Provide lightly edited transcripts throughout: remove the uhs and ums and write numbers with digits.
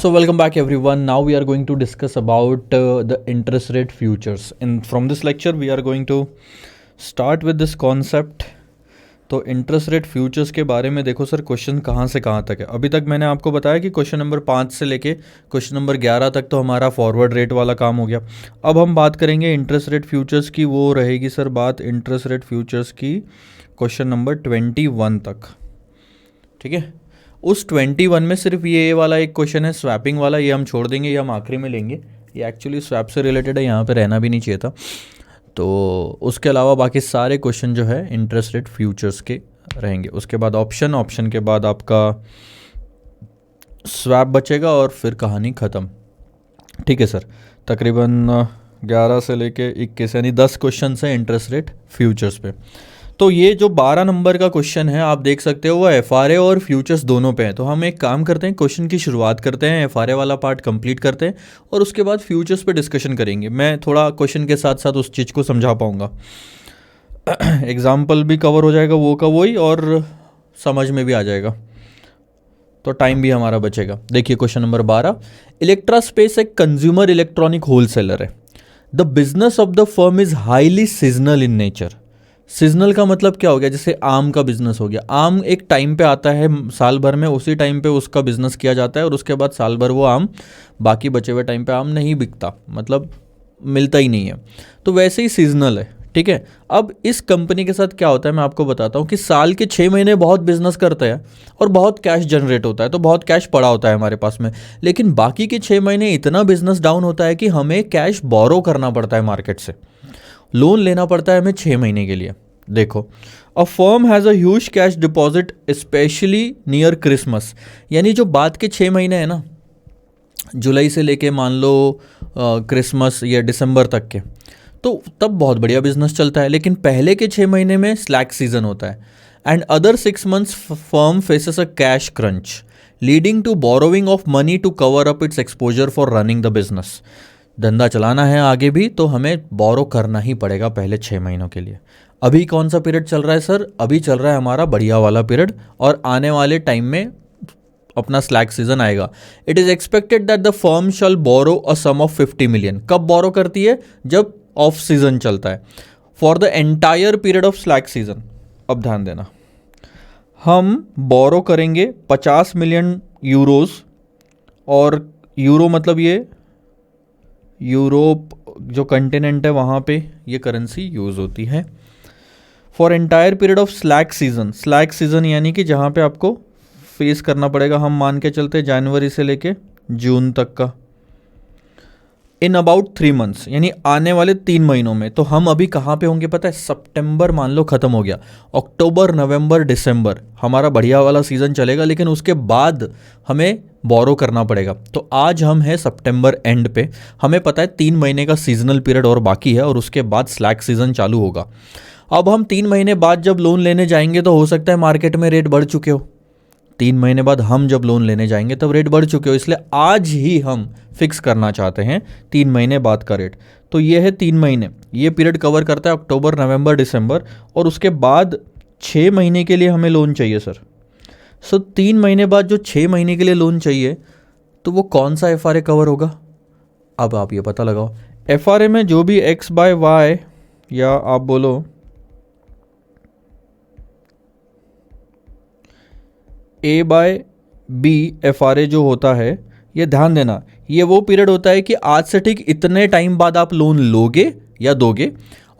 So welcome back everyone. Now we are going to discuss about the interest rate futures. And from this lecture we are going to start with this concept. तो interest rate futures के बारे में देखो sir, question कहाँ से कहाँ तक है. अभी तक मैंने आपको बताया कि क्वेश्चन नंबर 5 से लेके क्वेश्चन नंबर 11 तक तो हमारा फॉरवर्ड रेट वाला काम हो गया. अब हम बात करेंगे इंटरेस्ट रेट फ्यूचर्स की. वो रहेगी सर बात इंटरेस्ट रेट फ्यूचर्स की क्वेश्चन नंबर 21 तक. ठीक है, उस 21 में सिर्फ ये वाला एक क्वेश्चन है स्वैपिंग वाला, ये हम छोड़ देंगे, ये हम आखिरी में लेंगे. ये एक्चुअली स्वैप से रिलेटेड है, यहाँ पे रहना भी नहीं चाहिए था. तो उसके अलावा बाकी सारे क्वेश्चन जो है इंटरेस्ट रेट फ्यूचर्स के रहेंगे. उसके बाद ऑप्शन के बाद आपका स्वैप बचेगा और फिर कहानी ख़त्म. ठीक है सर, तकरीबन 11 से लेके 21 यानी 10 क्वेश्चन हैं इंटरेस्ट रेट फ्यूचर्स पे. तो ये जो 12 नंबर का क्वेश्चन है आप देख सकते हो वो एफआरए और फ्यूचर्स दोनों पे है. तो हम एक काम करते हैं, क्वेश्चन की शुरुआत करते हैं, एफआरए वाला पार्ट कंप्लीट करते हैं और उसके बाद फ्यूचर्स पे डिस्कशन करेंगे. मैं थोड़ा क्वेश्चन के साथ साथ उस चीज़ को समझा पाऊँगा. एग्जाम्पल भी कवर हो जाएगा वो का वही और समझ में भी आ जाएगा, तो टाइम भी हमारा बचेगा. देखिए क्वेश्चन नंबर 12, इलेक्ट्रा स्पेस एक कंज्यूमर इलेक्ट्रॉनिक होलसेलर है. The business of the firm is highly seasonal in nature. Seasonal का मतलब क्या हो गया, जैसे आम का बिजनेस हो गया. आम एक टाइम पे आता है साल भर में, उसी टाइम पे उसका बिजनेस किया जाता है और उसके बाद साल भर वो आम, बाकी बचे हुए टाइम पे आम नहीं बिकता, मतलब मिलता ही नहीं है. तो वैसे ही सीजनल है. ठीक है, अब इस कंपनी के साथ क्या होता है मैं आपको बताता हूँ कि साल के 6 महीने बहुत बिजनेस करते हैं और बहुत कैश जनरेट होता है, तो बहुत कैश पड़ा होता है हमारे पास में. लेकिन बाकी के 6 महीने इतना बिजनेस डाउन होता है कि हमें कैश बोरो करना पड़ता है मार्केट से, लोन लेना पड़ता है हमें 6 महीने के लिए. देखो, a firm has a huge cash deposit specially near Christmas. यानी जो बाद के 6 महीने हैं ना, जुलाई से लेके मान लो क्रिसमस या दिसंबर तक के, तो तब बहुत बढ़िया बिजनेस चलता है. लेकिन पहले के 6 महीने में स्लैक सीजन होता है. And other 6 months firm faces a cash crunch leading to borrowing of money to cover up its exposure for running the business. धंधा चलाना है आगे भी तो हमें बोरो करना ही पड़ेगा पहले 6 महीनों के लिए. अभी कौन सा पीरियड चल रहा है सर, अभी चल रहा है हमारा बढ़िया वाला पीरियड और आने वाले टाइम में अपना स्लैक सीजन आएगा. It is expected that the firm shall borrow a sum of 50 million. कब बोरो करती है, जब ऑफ सीजन चलता है, for the entire period of slack season. अब ध्यान देना, हम बोरो करेंगे 50 मिलियन यूरोज, और यूरो मतलब ये यूरोप जो कंटिनेंट है वहाँ पे ये करेंसी यूज़ होती है. For entire period of slack season. Slack season यानी कि जहाँ पे आपको फेस करना पड़ेगा, हम मान के चलते जनवरी से लेके जून तक का, इन अबाउट 3 मंथ्स, यानी आने वाले 3 महीनों में. तो हम अभी कहाँ पे होंगे पता है, सितंबर मान लो ख़त्म हो गया, अक्टूबर नवंबर दिसंबर हमारा बढ़िया वाला सीज़न चलेगा, लेकिन उसके बाद हमें बोरो करना पड़ेगा. तो आज हम हैं सितंबर एंड पे, हमें पता है 3 महीने का सीजनल पीरियड और बाकी है और उसके बाद स्लैक सीजन चालू होगा. अब हम 3 महीने बाद जब लोन लेने जाएंगे तो हो सकता है मार्केट में रेट बढ़ चुके हो. 3 महीने बाद हम जब लोन लेने जाएंगे तब रेट बढ़ चुके हो, इसलिए आज ही हम फिक्स करना चाहते हैं 3 महीने बाद का रेट. तो ये है 3 महीने, ये पीरियड कवर करता है अक्टूबर नवंबर दिसंबर, और उसके बाद 6 महीने के लिए हमें लोन चाहिए सर. सो 3 महीने बाद जो 6 महीने के लिए लोन चाहिए तो वो कौन सा एफआरए कवर होगा. अब आप ये पता लगाओ, एफआरए में जो भी एक्स बाय वाई या आप बोलो ए बाय बी एफआरए जो होता है, ये ध्यान देना, ये वो पीरियड होता है कि आज से ठीक इतने टाइम बाद आप लोन लोगे या दोगे,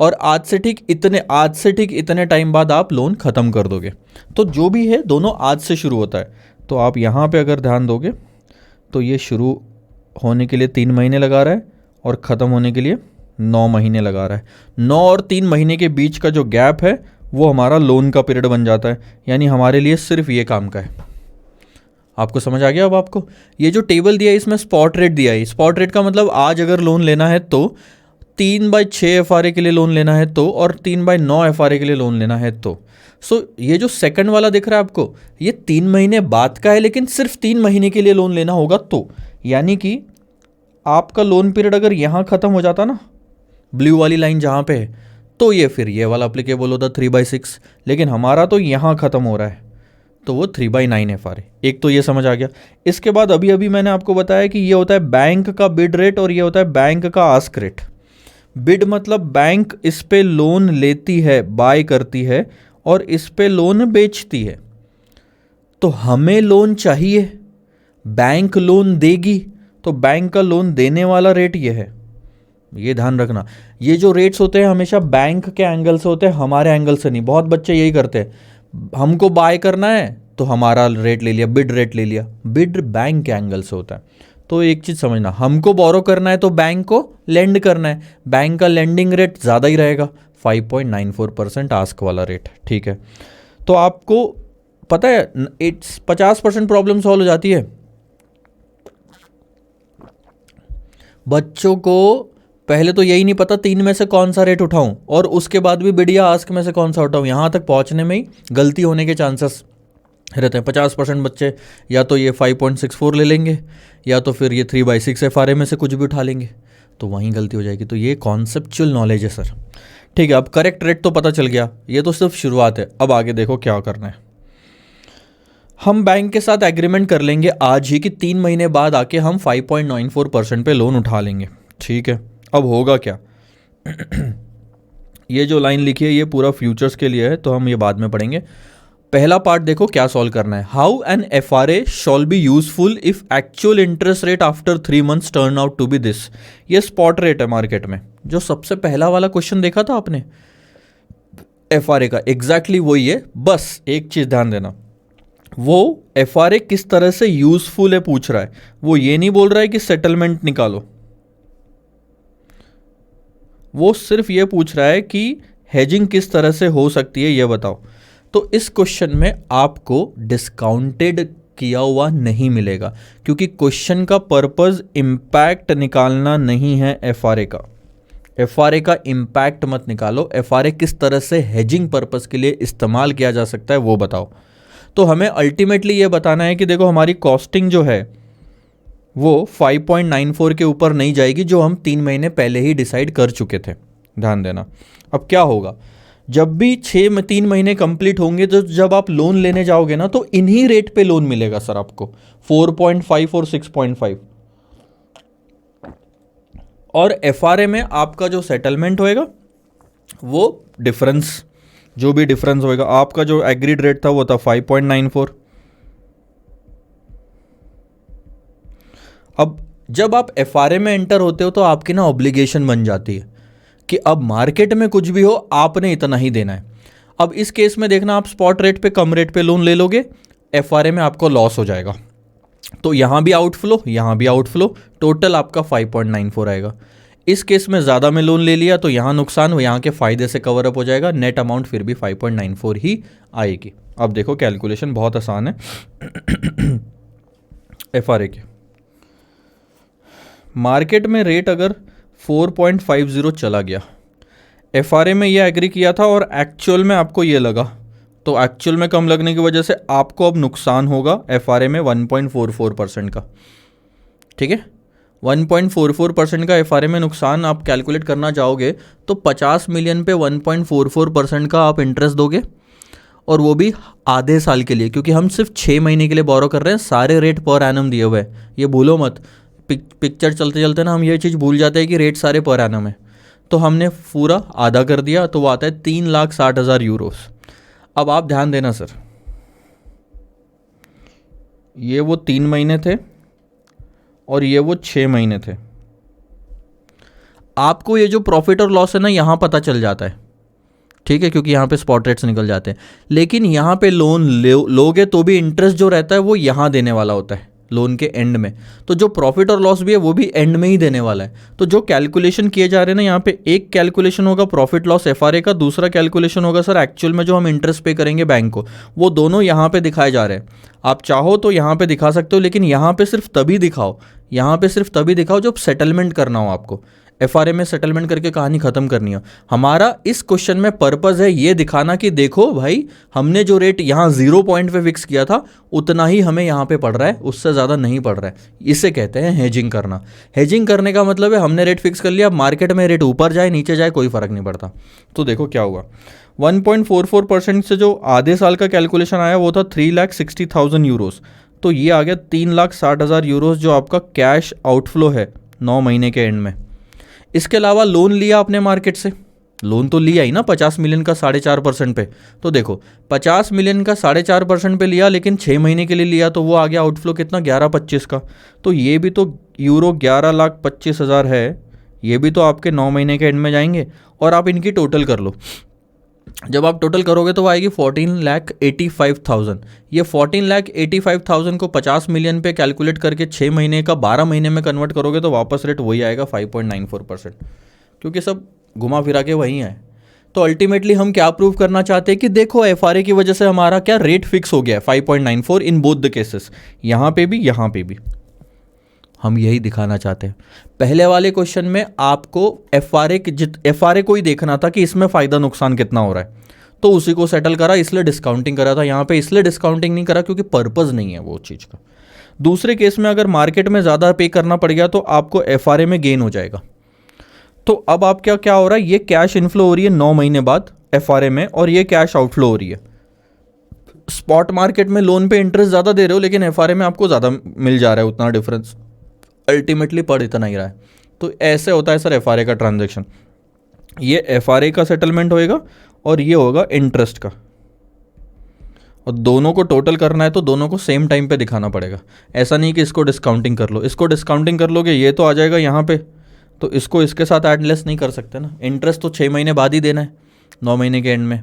और आज से ठीक इतने टाइम बाद आप लोन ख़त्म कर दोगे. तो जो भी है दोनों आज से शुरू होता है. तो आप यहाँ पे अगर ध्यान दोगे तो ये शुरू होने के लिए 3 महीने लगा रहा है और ख़त्म होने के लिए 9 महीने लगा रहा है. 9 और 3 महीने के बीच का जो गैप है वो हमारा लोन का पीरियड बन जाता है, यानी हमारे लिए सिर्फ ये काम का है. आपको समझ आ गया. अब आपको ये जो टेबल दिया है इसमें स्पॉट रेट दिया है. स्पॉट रेट का मतलब आज अगर लोन लेना है तो 3/6 एफआरए के लिए लोन लेना है तो, और 3/9 एफआरए के लिए लोन लेना है तो. सो ये जो सेकंड वाला दिख रहा है आपको, ये 3 महीने बाद का है, लेकिन सिर्फ 3 महीने के लिए लोन लेना होगा तो, यानी कि आपका लोन पीरियड अगर यहाँ ख़त्म हो जाता ना, ब्लू वाली लाइन जहाँ पे है, तो ये फिर ये वाला अप्लीकेबल होता 3/6, लेकिन हमारा तो यहाँ ख़त्म हो रहा है तो वो 3/9 FRA। एक तो ये समझ आ गया। इसके बाद अभी अभी मैंने आपको बताया कि ये होता है बैंक का बिड रेट और ये होता है बैंक का आस्क रेट। बिड मतलब बैंक इस पे लोन लेती है, बाय करती है और इस पे लोन बेचती है। तो हमें लोन चाहिए, बैंक लोन देगी, तो बैंक का लोन देने वाला रेट ये है। ये ध्यान रखना, ये जो रेट्स होते हैं हमेशा बैंक के एंगल से होते हैं, हमारे एंगल से नहीं। बहुत बच्चे यही करते हैं, हमको बाय करना है तो हमारा रेट ले लिया, बिड रेट ले लिया। बिड बैंक के एंगल से होता है। तो एक चीज़ समझना, हमको बोरो करना है तो बैंक को लेंड करना है, बैंक का लेंडिंग रेट ज़्यादा ही रहेगा, 5.94% आस्क वाला रेट। ठीक है, तो आपको पता है 50% प्रॉब्लम सॉल्व हो जाती है। बच्चों को पहले तो यही नहीं पता 3 में से कौन सा रेट उठाऊं, और उसके बाद भी बिड या आस्क में से कौन सा उठाऊं। यहाँ तक पहुँचने में ही गलती होने के चांसेस रहते हैं। 50% बच्चे या तो ये 5.64 ले लेंगे या तो फिर ये 3/6 FRA में से कुछ भी उठा लेंगे, तो वहीं गलती हो जाएगी। तो ये कॉन्सेप्चुअल नॉलेज है सर। ठीक है, अब करेक्ट रेट तो पता चल गया, ये तो सिर्फ शुरुआत है। अब आगे देखो क्या करना है। हम बैंक के साथ एग्रीमेंट कर लेंगे आज ही कि 3 महीने बाद आके हम 5.94% पे लोन उठा लेंगे। ठीक है, अब होगा क्या? ये जो लाइन लिखी है ये पूरा फ्यूचर्स के लिए है, तो हम ये बाद में पढ़ेंगे। पहला पार्ट देखो क्या सॉल्व करना है। How an FRA shall be useful if actual interest rate after 3 months turn out to be this. ये स्पॉट रेट है मार्केट में, जो सबसे पहला वाला क्वेश्चन देखा था आपने FRA का, एग्जैक्टली वही है। बस एक चीज ध्यान देना, वो FRA किस तरह से यूजफुल है पूछ रहा है, वो ये नहीं बोल रहा है कि सेटलमेंट निकालो। वो सिर्फ ये पूछ रहा है कि हेजिंग किस तरह से हो सकती है ये बताओ। तो इस क्वेश्चन में आपको डिस्काउंटेड किया हुआ नहीं मिलेगा, क्योंकि क्वेश्चन का पर्पस इंपैक्ट निकालना नहीं है FRA का। FRA का इंपैक्ट मत निकालो, FRA किस तरह से हेजिंग पर्पस के लिए इस्तेमाल किया जा सकता है वो बताओ। तो हमें अल्टीमेटली ये बताना है कि देखो हमारी कॉस्टिंग जो है वो 5.94 के ऊपर नहीं जाएगी, जो हम 3 महीने पहले ही डिसाइड कर चुके थे। ध्यान देना। अब क्या होगा, जब भी 3 महीने कंप्लीट होंगे तो जब आप लोन लेने जाओगे ना, तो इन्हीं रेट पे लोन मिलेगा सर आपको, 4.5 और 6.5। और FRA में आपका जो सेटलमेंट होएगा वो डिफरेंस, जो भी डिफरेंस होएगा, आपका जो एग्रीड रेट था वो था 5.94। अब जब आप FRA में एंटर होते हो तो आपकी ना ऑब्लिगेशन बन जाती है कि अब मार्केट में कुछ भी हो आपने इतना ही देना है। अब इस केस में देखना, आप स्पॉट रेट पे कम रेट पे लोन ले लोगे, FRA में आपको लॉस हो जाएगा, तो यहां भी आउटफ्लो यहां भी आउटफ्लो, टोटल आपका 5.94 आएगा। इस केस में ज़्यादा में लोन ले लिया तो यहाँ नुकसान हो, यहाँ के फ़ायदे से कवर अप हो जाएगा, नेट अमाउंट फिर भी 5.94 ही आएगी। अब देखो कैलकुलेशन बहुत आसान है FRA के। मार्केट में रेट अगर 4.50 चला गया, FRA में ये एग्री किया था और एक्चुअल में आपको ये लगा, तो एक्चुअल में कम लगने की वजह से आपको अब नुकसान होगा FRA में 1.44% का। ठीक है, 1.44% का FRA में नुकसान आप कैलकुलेट करना चाहोगे तो 50 मिलियन पे 1.44% का आप इंटरेस्ट दोगे, और वो भी आधे साल के लिए, क्योंकि हम सिर्फ 6 महीने के लिए बोरो कर रहे हैं। सारे रेट पर एनम दिए हुए हैं, ये भूलो मत। पिक्चर चलते चलते ना हम ये चीज़ भूल जाते हैं कि रेट सारे पर एनम है, तो हमने पूरा आधा कर दिया, तो वो आता है 3,60,000 यूरोस। अब आप ध्यान देना सर, ये वो 3 महीने थे और ये वो 6 महीने थे। आपको ये जो प्रॉफिट और लॉस है ना यहाँ पता चल जाता है, ठीक है, क्योंकि यहाँ पे स्पॉट रेट्स निकल जाते हैं। लेकिन यहाँ पे लोन लोगे तो भी इंटरेस्ट जो रहता है वो यहाँ देने वाला होता है लोन के एंड में, तो जो प्रॉफिट और लॉस भी है वो भी एंड में ही देने वाला है। तो जो कैलकुलेशन किए जा रहे हैं ना यहाँ पे, एक कैलकुलेशन होगा प्रॉफिट लॉस FRA का, दूसरा कैलकुलेशन होगा सर एक्चुअल में जो हम इंटरेस्ट पे करेंगे बैंक को, वो दोनों यहाँ पे दिखाए जा रहे हैं। आप चाहो तो यहाँ पे दिखा सकते हो, लेकिन यहाँ पे सिर्फ तभी दिखाओ, यहाँ पे सिर्फ तभी दिखाओ जब सेटलमेंट करना हो आपको। FRA में सेटलमेंट करके कहानी खत्म करनी है। हमारा इस क्वेश्चन में पर्पस है ये दिखाना कि देखो भाई, हमने जो रेट यहाँ 0 पॉइंट पे फिक्स किया था उतना ही हमें यहाँ पे पड़ रहा है, उससे ज़्यादा नहीं पड़ रहा है। इसे कहते हैं हेजिंग करना। हेजिंग करने का मतलब है हमने रेट फिक्स कर लिया, मार्केट में रेट ऊपर जाए नीचे जाए कोई फर्क नहीं पड़ता। तो देखो क्या हुआ, 1.44% से जो आधे साल का कैलकुलेशन आया वो था 3,60,000 यूरोस। तो ये आ गया 3,60,000 यूरोस जो आपका कैश आउटफ्लो है 9 महीने के एंड में। इसके अलावा लोन लिया आपने मार्केट से, लोन तो लिया ही ना 50 मिलियन का 4.5% पे। तो देखो 50 मिलियन का 4.5% पे लिया, लेकिन 6 महीने के लिए लिया, तो वो आ गया आउटफ्लो कितना 11,25 का। तो ये भी तो यूरो 11,25,000 है, ये भी तो आपके 9 महीने के एंड में जाएंगे। और आप इनकी टोटल कर लो, जब आप टोटल करोगे तो वो आएगी 14,85,000। ये 14,85,000 को 50 मिलियन पे कैलकुलेट करके 6 महीने का 12 महीने में कन्वर्ट करोगे तो वापस रेट वही आएगा 5.94%, क्योंकि सब घुमा फिरा के वही है। तो अल्टीमेटली हम क्या प्रूव करना चाहते हैं कि देखो एफआरए की वजह से हमारा क्या रेट फिक्स हो गया है 5.94 इन बोथ द केसेस, यहाँ पे भी यहाँ पे भी। हम यही दिखाना चाहते हैं। पहले वाले क्वेश्चन में आपको एफआरए को ही देखना था कि इसमें फ़ायदा नुकसान कितना हो रहा है, तो उसी को सेटल करा, इसलिए डिस्काउंटिंग करा था। यहाँ पे इसलिए डिस्काउंटिंग नहीं करा क्योंकि पर्पज़ नहीं है वो चीज़ का। दूसरे केस में अगर मार्केट में ज़्यादा पे करना पड़ गया तो आपको एफआरए में गेन हो जाएगा। तो अब आप क्या हो रहा है, ये कैश इनफ्लो हो रही है 9 महीने बाद एफआरए में, और ये कैश आउटफ्लो हो रही है। स्पॉट मार्केट में लोन पे इंटरेस्ट ज़्यादा दे रहे हो, लेकिन एफआरए में आपको ज़्यादा मिल जा रहा है, उतना डिफरेंस अल्टीमेटली पड़ इतना ही रहा है। तो ऐसे होता है सर एफआरए का ट्रांजैक्शन। ये एफआरए का सेटलमेंट होएगा और ये होगा इंटरेस्ट का, और दोनों को टोटल करना है तो दोनों को सेम टाइम पे दिखाना पड़ेगा। ऐसा नहीं कि इसको डिस्काउंटिंग कर लो, इसको डिस्काउंटिंग कर लोगे ये तो आ जाएगा यहाँ पे, तो इसको इसके साथ ऐड लेस नहीं कर सकते ना। इंटरेस्ट तो 6 महीने बाद ही देना है 9 महीने के एंड में।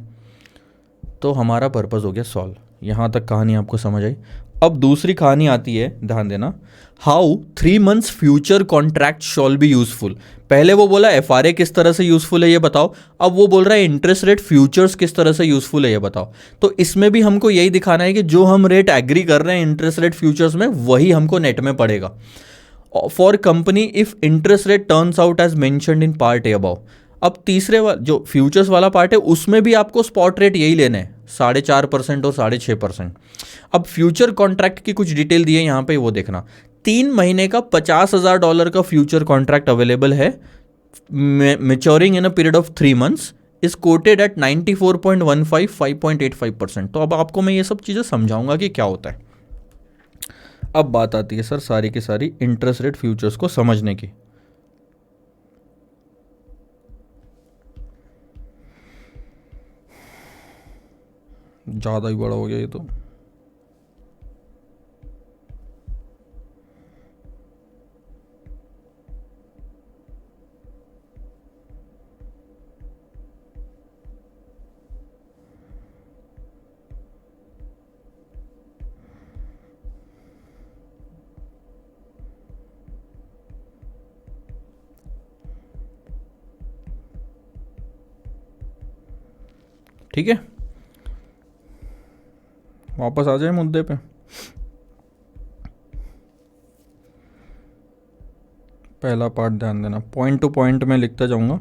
तो हमारा पर्पज़ हो गया सॉल्व। यहाँ तक कहानी आपको समझ आई। अब दूसरी कहानी आती है, ध्यान देना, how 3 months future contract shawl be useful. पहले वो बोला एफआरए किस तरह से यूजफुल है ये बताओ, अब वो बोल रहा है इंटरेस्ट रेट फ्यूचर्स किस तरह से यूजफुल है ये बताओ। तो इसमें भी हमको यही दिखाना है कि जो हम रेट एग्री कर रहे हैं इंटरेस्ट रेट फ्यूचर्स में वही हमको नेट में पड़ेगा for company if interest rate turns out as mentioned in part A above. अब तीसरे जो फ्यूचर्स वाला पार्ट है उसमें भी आपको स्पॉट रेट यही लेने हैं 4.5% और 6.5%। अब फ्यूचर कॉन्ट्रैक्ट की कुछ डिटेल दी है यहाँ पे, वो देखना। 3 महीने का $50,000 का फ्यूचर कॉन्ट्रैक्ट अवेलेबल है, maturing in a period of 3 months, is quoted at 94.15 5.85%। तो अब आपको मैं ये सब चीज़ें समझाऊंगा कि क्या होता है। अब बात आती है सर सारी की सारी इंटरेस्ट रेट फ्यूचर्स को समझने की। ज़्यादा ही बड़ा हो गया ये तो। ठीक है, वापस आ जाए मुद्दे पे। पहला पार्ट ध्यान देना, पॉइंट टू पॉइंट में लिखता जाऊंगा।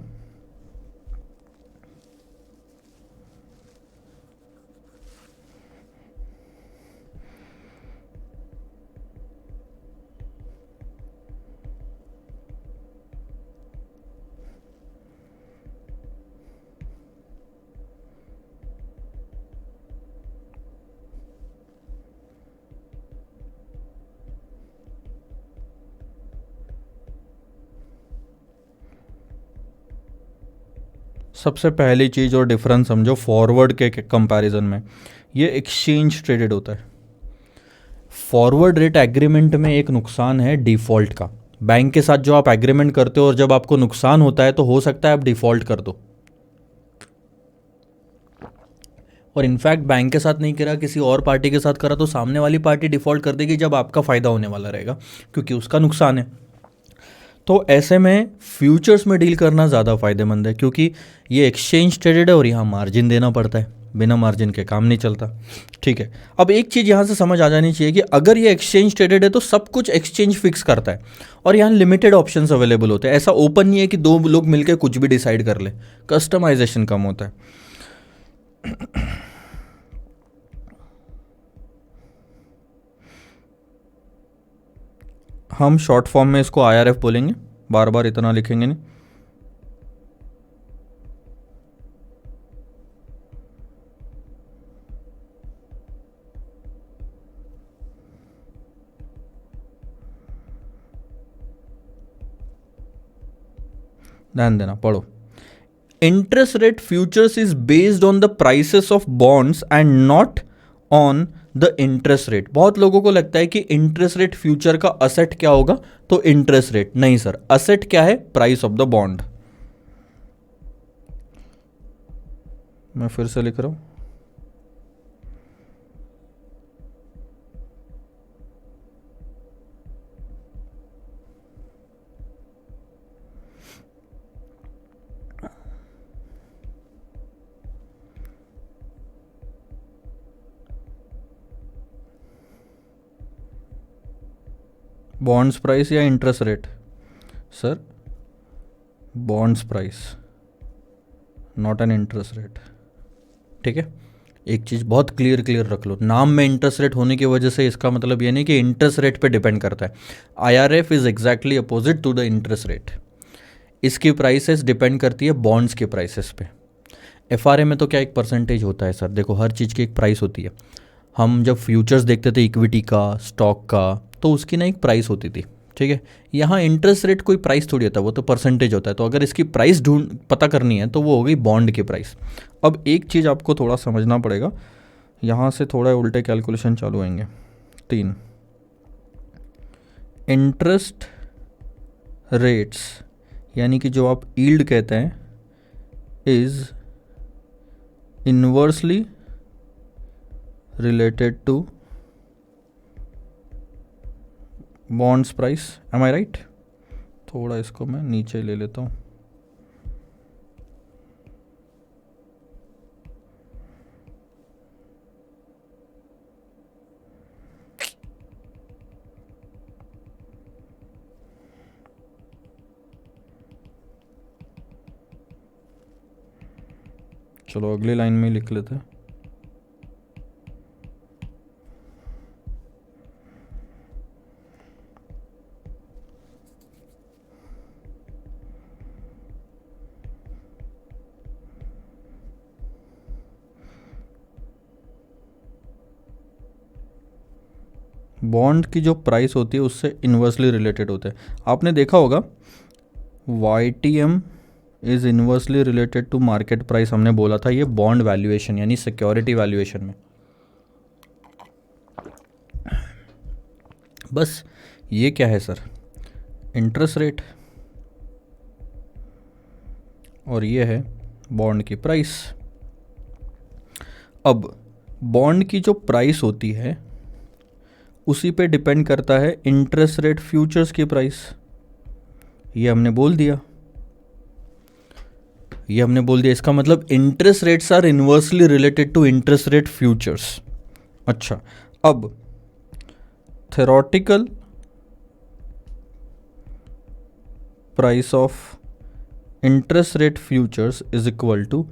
सबसे पहली चीज़ और डिफरेंस समझो फॉरवर्ड के कंपैरिजन में, ये एक्सचेंज ट्रेडेड होता है। फॉरवर्ड रेट एग्रीमेंट में एक नुकसान है डिफ़ॉल्ट का। बैंक के साथ जो आप एग्रीमेंट करते हो और जब आपको नुकसान होता है तो हो सकता है आप डिफ़ॉल्ट कर दो, और इनफैक्ट बैंक के साथ नहीं करा किसी और पार्टी के साथ करा तो सामने वाली पार्टी डिफ़ॉल्ट कर देगी जब आपका फ़ायदा होने वाला रहेगा, क्योंकि उसका नुकसान है। तो ऐसे में फ्यूचर्स में डील करना ज़्यादा फ़ायदेमंद है, क्योंकि ये एक्सचेंज ट्रेडेड है और यहाँ मार्जिन देना पड़ता है, बिना मार्जिन के काम नहीं चलता। ठीक है, अब एक चीज़ यहाँ से समझ आ जानी चाहिए कि अगर ये एक्सचेंज ट्रेडेड है तो सब कुछ एक्सचेंज फिक्स करता है और यहाँ लिमिटेड ऑप्शंस अवेलेबल होते हैं। ऐसा ओपन नहीं है कि दो लोग मिलकर कुछ भी डिसाइड कर ले, कस्टमाइजेशन कम होता है। हम शॉर्ट फॉर्म में इसको IRF बोलेंगे, बार बार इतना लिखेंगे नहीं। ध्यान देना, पढ़ो। Interest rate futures is based on the prices of bonds and not on the interest rate. बहुत लोगों को लगता है कि इंटरेस्ट रेट फ्यूचर का असेट क्या होगा, तो इंटरेस्ट रेट नहीं सर, असेट क्या है, प्राइस ऑफ द बॉन्ड। मैं फिर से लिख रहा हूं, बॉन्ड्स प्राइस या interest rate, sir bonds price not an interest rate. ठीक है, एक चीज़ बहुत क्लियर रख लो, नाम में इंटरेस्ट रेट होने की वजह से इसका मतलब ये नहीं कि इंटरेस्ट रेट पे डिपेंड करता है। IRF is exactly opposite to the interest rate. इसकी प्राइसेस डिपेंड करती है बॉन्ड्स के प्राइसेस पे। FRA में तो क्या एक परसेंटेज होता है सर, देखो हर चीज़ की एक प्राइस होती है। हम जब फ्यूचर्स देखते थे इक्विटी का, स्टॉक का, तो उसकी ना एक प्राइस होती थी। ठीक है, यहाँ इंटरेस्ट रेट कोई प्राइस थोड़ी होता है, वो तो परसेंटेज होता है। तो अगर इसकी प्राइस पता करनी है तो वो हो गई बॉन्ड की प्राइस। अब एक चीज़ आपको थोड़ा समझना पड़ेगा, यहाँ से थोड़ा उल्टे कैलकुलेशन चालू होंगे। 3 इंटरेस्ट रेट्स यानी कि जो आप यील्ड कहते हैं is inversely related to bonds price. Am I right? थोड़ा इसको मैं नीचे ले लेता हूँ। चलो अगली लाइन में लिख लेते हैं। बॉन्ड की जो प्राइस होती है उससे इन्वर्सली रिलेटेड होते हैं। आपने देखा होगा YTM is inversely related to market price, हमने बोला था ये बॉन्ड वैल्यूएशन यानी सिक्योरिटी वैल्यूएशन में। बस ये क्या है सर, इंटरेस्ट रेट, और ये है बॉन्ड की प्राइस। अब बॉन्ड की जो प्राइस होती है उसी पे डिपेंड करता है इंटरेस्ट रेट फ्यूचर्स की प्राइस। ये हमने बोल दिया, इसका मतलब interest rates are inversely related to interest rate futures. अच्छा, अब theoretical price of interest rate futures is equal to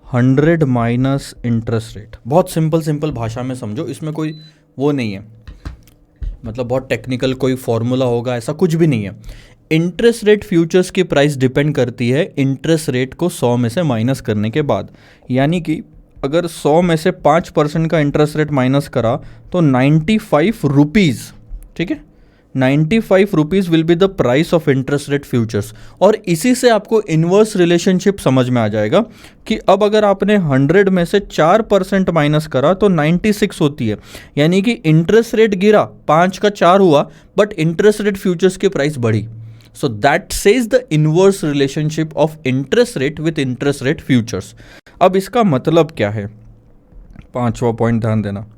100 minus interest rate. बहुत सिंपल भाषा में समझो, इसमें कोई वो नहीं है, मतलब बहुत टेक्निकल कोई फॉर्मूला होगा ऐसा कुछ भी नहीं है। इंटरेस्ट रेट फ्यूचर्स की प्राइस डिपेंड करती है इंटरेस्ट रेट को 100 में से माइनस करने के बाद। यानी कि अगर 100 में से 5% का इंटरेस्ट रेट माइनस करा तो 95 रुपीज़, ठीक है, 95 rupees will be the price of interest rate futures. और इसी से आपको इन्वर्स रिलेशनशिप समझ में आ जाएगा कि अब अगर आपने 100 में से 4% माइनस करा तो 96 होती है। यानी कि इंटरेस्ट रेट गिरा, 5 का 4 हुआ, बट इंटरेस्ट रेट फ्यूचर्स की प्राइस बढ़ी। So that says the inverse relationship of interest rate with interest rate futures. अब इसका मतलब क्या है, 5वां पॉइंट ध्यान देना।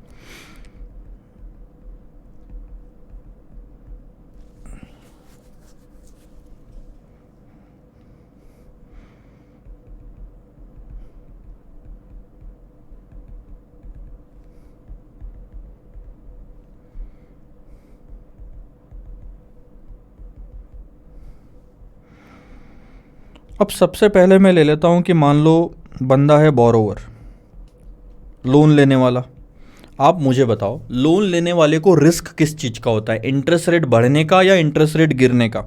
अब सबसे पहले मैं ले लेता हूं कि मान लो बंदा है बोरोवर, लोन लेने वाला। आप मुझे बताओ, लोन लेने वाले को रिस्क किस चीज़ का होता है, इंटरेस्ट रेट बढ़ने का या इंटरेस्ट रेट गिरने का?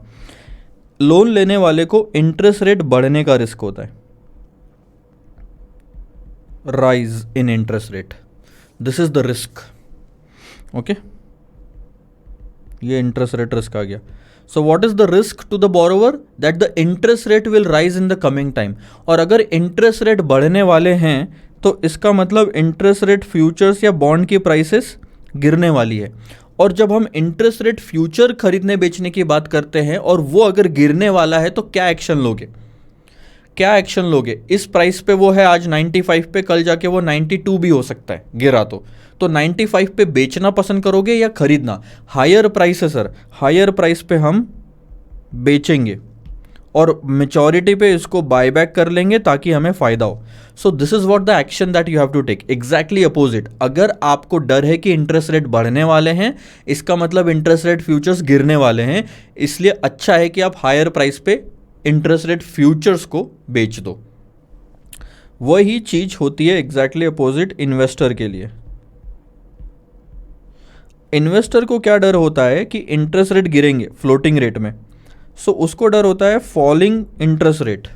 लोन लेने वाले को इंटरेस्ट रेट बढ़ने का रिस्क होता है, rise in interest rate, this is the risk. Okay, ये इंटरेस्ट रेट रिस्क आ गया। So what is the risk to the borrower? That the interest rate will rise in the coming time. और अगर interest rate बढ़ने वाले हैं तो इसका मतलब इंटरेस्ट रेट फ्यूचर्स या बॉन्ड की प्राइसेस गिरने वाली है। और जब हम इंटरेस्ट रेट फ्यूचर खरीदने बेचने की बात करते हैं और वो अगर गिरने वाला है तो क्या एक्शन लोगे? क्या एक्शन लोगे? इस प्राइस पे वो है आज 95 पे, कल जाके वो 92 भी हो सकता है गिरा तो 95 पे बेचना पसंद करोगे या खरीदना? हायर प्राइस है सर, हायर प्राइस पे हम बेचेंगे और मेचोरिटी पे इसको बाय बैक कर लेंगे ताकि हमें फायदा हो। So this is what the action that you have to take, exactly opposite. अगर आपको डर है कि इंटरेस्ट रेट बढ़ने वाले हैं, इसका मतलब इंटरेस्ट रेट फ्यूचर्स गिरने वाले हैं, इसलिए अच्छा है कि आप हायर प्राइस पे इंटरेस्ट रेट फ्यूचर्स को बेच दो। वही चीज होती है एग्जैक्टली अपोजिट इन्वेस्टर के लिए। इन्वेस्टर को क्या डर होता है कि इंटरेस्ट रेट गिरेंगे फ्लोटिंग रेट में, सो उसको डर होता है फॉलिंग इंटरेस्ट रेट।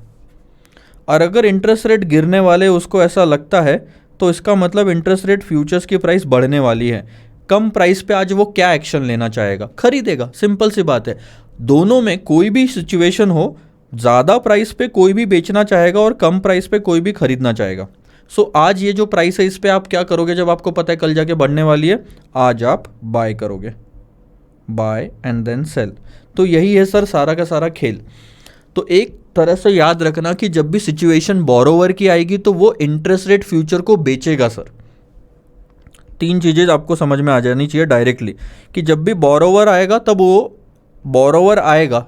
और अगर इंटरेस्ट रेट गिरने वाले उसको ऐसा लगता है तो इसका मतलब इंटरेस्ट रेट फ्यूचर्स की प्राइस बढ़ने वाली है। कम प्राइस पे आज वो क्या एक्शन लेना चाहेगा? खरीदेगा, सिंपल सी बात है। दोनों में कोई भी सिचुएशन हो, ज़्यादा प्राइस पे कोई भी बेचना चाहेगा और कम प्राइस पे कोई भी खरीदना चाहेगा। सो आज ये जो प्राइस है इस पे आप क्या करोगे जब आपको पता है कल जाके बढ़ने वाली है? आज आप बाय करोगे, बाय एंड देन सेल। तो यही है सर सारा का सारा खेल। तो एक तरह से याद रखना कि जब भी सिचुएशन बोरोवर की आएगी तो वो इंटरेस्ट रेट फ्यूचर को बेचेगा सर। तीन चीज़ें आपको समझ में आ जानी चाहिए डायरेक्टली कि जब भी बोरोवर आएगा तब वो बोरोवर आएगा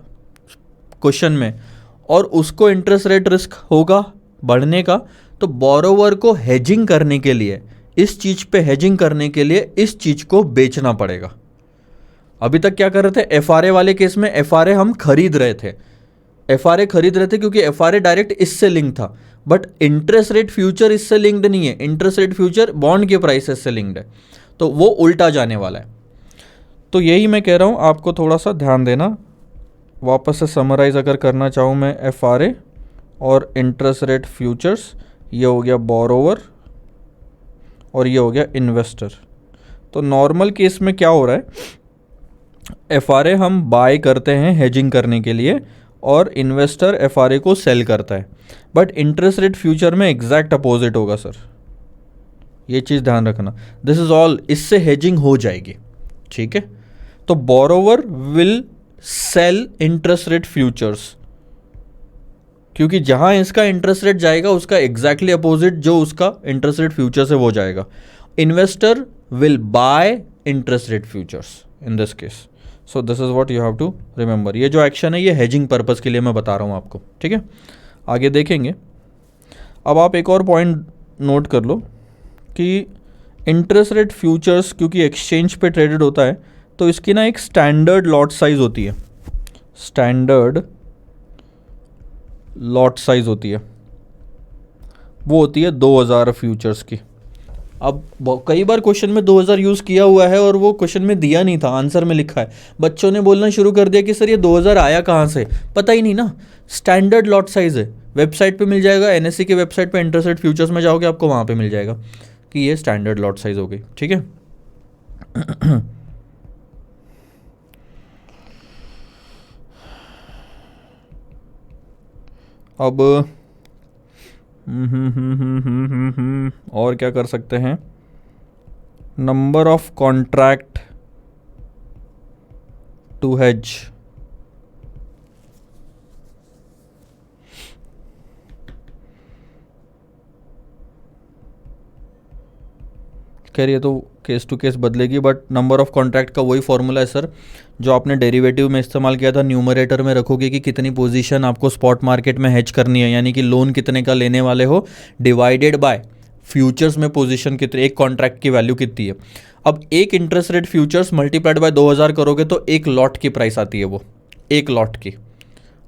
क्वेश्चन में और उसको इंटरेस्ट रेट रिस्क होगा बढ़ने का, तो बोरोवर को हेजिंग करने के लिए, इस चीज़ पे हेजिंग करने के लिए इस चीज़ को बेचना पड़ेगा। अभी तक क्या कर रहे थे? एफआरए वाले केस में एफआरए हम खरीद रहे थे, एफआरए खरीद रहे थे क्योंकि एफआरए डायरेक्ट इससे लिंक था। बट इंटरेस्ट रेट फ्यूचर इससे लिंक्ड नहीं है, इंटरेस्ट रेट फ्यूचर बॉन्ड के प्राइसेस से लिंक्ड है, तो वो उल्टा जाने वाला है। तो यही मैं कह रहा हूँ, आपको थोड़ा सा ध्यान देना। वापस से समराइज अगर करना चाहूँ मैं, एफआरए और इंटरेस्ट रेट फ्यूचर्स, ये हो गया बोरोवर और ये हो गया इन्वेस्टर। तो नॉर्मल केस में क्या हो रहा है? एफआरए हम बाय करते हैं हेजिंग करने के लिए और इन्वेस्टर एफआरए को सेल करता है। बट इंटरेस्ट रेट फ्यूचर में एग्जैक्ट अपोजिट होगा सर, ये चीज़ ध्यान रखना। दिस इज ऑल, इससे हेजिंग हो जाएगी, ठीक है। तो borrower will sell interest rate futures, क्योंकि जहां इसका इंटरेस्ट रेट जाएगा उसका एग्जैक्टली अपोजिट जो उसका इंटरेस्ट रेट फ्यूचर से वो जाएगा। Investor will buy interest rate futures in this case. So this is what you have to remember. ये जो एक्शन है ये हेजिंग पर्पस के लिए मैं बता रहा हूँ आपको, ठीक है। आगे देखेंगे। अब आप एक और पॉइंट नोट कर लो कि इंटरेस्ट रेट फ्यूचर्स क्योंकि एक्सचेंज पे ट्रेडेड होता है तो इसकी ना एक स्टैंडर्ड लॉट साइज होती है, स्टैंडर्ड लॉट साइज होती है, वो होती है 2000 फ्यूचर्स की। अब कई बार क्वेश्चन में 2000 यूज़ किया हुआ है और वो क्वेश्चन में दिया नहीं था, आंसर में लिखा है। बच्चों ने बोलना शुरू कर दिया कि सर ये 2000 आया कहाँ से, पता ही नहीं ना। स्टैंडर्ड लॉट साइज है, वेबसाइट पे मिल जाएगा, एनएससी की वेबसाइट पे इंटरेस्ट रेट फ्यूचर्स में जाओगे आपको वहाँ पे मिल जाएगा कि ये स्टैंडर्ड लॉट साइज हो गई, ठीक है। अब और क्या कर सकते हैं? Number of contract to hedge. खैर ये तो केस टू केस बदलेगी, बट नंबर ऑफ कॉन्ट्रैक्ट का वही फॉर्मूला है सर जो आपने डेरिवेटिव में इस्तेमाल किया था। न्यूमरेटर में रखोगे कि कितनी पोजीशन आपको स्पॉट मार्केट में हेज करनी है, यानी कि लोन कितने का लेने वाले हो, डिवाइडेड बाय फ्यूचर्स में पोजीशन कितनी, एक कॉन्ट्रैक्ट की वैल्यू कितनी है। अब एक interest rate futures multiplied by 2000 करोगे तो एक लॉट की प्राइस आती है, वो एक लॉट की,